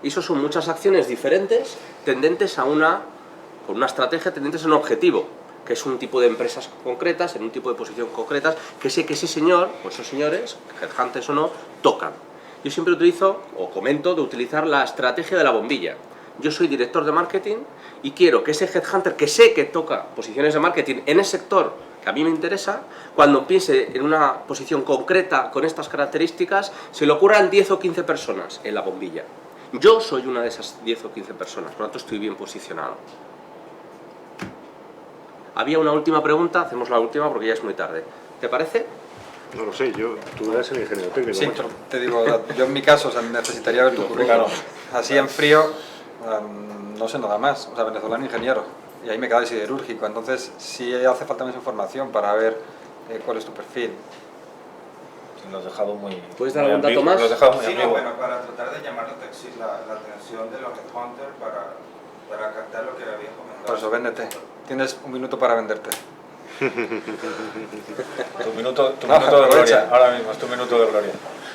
Y eso son muchas acciones diferentes, tendentes con una estrategia tendentes a un objetivo, que es un tipo de empresas concretas, en un tipo de posición concretas, que sé que ese señor, o esos señores, headhunters o no, tocan. Yo siempre utilizo, o comento, de utilizar la estrategia de la bombilla. Yo soy director de marketing y quiero que ese headhunter que sé que toca posiciones de marketing en el sector que a mí me interesa, cuando piense en una posición concreta con estas características, se le ocurran 10 o 15 personas en la bombilla. Yo soy una de esas 10 o 15 personas, por lo tanto estoy bien posicionado. Había una última pregunta, hacemos la última porque ya es muy tarde. ¿Te parece? No lo sé, tú eres el ingeniero técnico. Sí, macho. te digo, yo en mi caso, o sea, necesitaría ver tu currículum. Así en frío, no sé nada más, o sea, venezolano ingeniero. Y ahí me queda siderúrgico, entonces sí hace falta más información para ver cuál es tu perfil. Lo has dejado muy... ¿Puedes dar algún dato más? Lo has dejado muy Sí, no, ambiguo. bueno, para tratar de llamar la atención de los headhunters para captar lo que habías comentado. Por eso, véndete. Tienes un minuto para venderte. Tu minuto de gloria, ahora mismo, es tu minuto de gloria.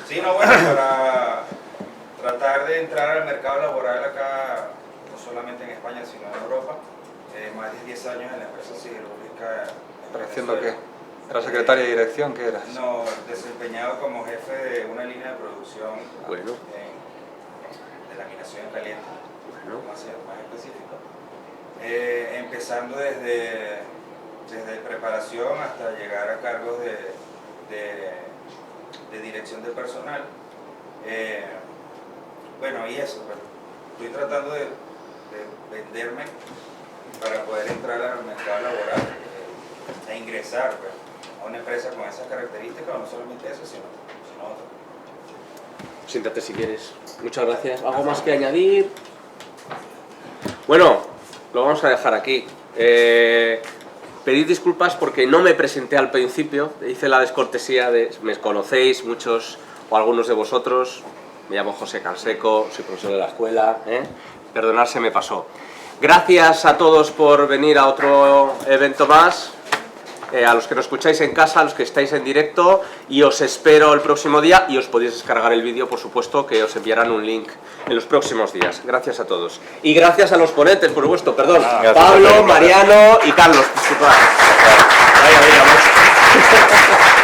Sí, no, bueno, para tratar de entrar al mercado laboral acá, no solamente en España, sino en Europa, más de 10 años en la empresa siderúrgica. ¿Pero haciendo qué? ¿Era secretaria de dirección? ¿Qué eras? No, desempeñado como jefe de una línea de producción Bueno. de laminación en caliente, Bueno. más específico. Empezando desde preparación hasta llegar a cargos de dirección de personal. Bueno, y eso, pues, estoy tratando de venderme para poder entrar al mercado laboral e ingresar pues, a una empresa con esas características, no solamente eso, sino otro. Siéntate si quieres. Muchas gracias. ¿Algo más que añadir? Bueno, lo vamos a dejar aquí. Pedir disculpas porque no me presenté al principio, hice la descortesía de... Me conocéis muchos o algunos de vosotros, me llamo José Canseco, soy profesor de la escuela, Perdonad, se me pasó. Gracias a todos por venir a otro evento más, a los que nos escucháis en casa, a los que estáis en directo, y os espero el próximo día, y os podéis descargar el vídeo, por supuesto, que os enviarán un link en los próximos días. Gracias a todos. Y gracias a los ponentes, por supuesto, perdón, Pablo, Mariano y Carlos, disculpad. Vaya, vamos.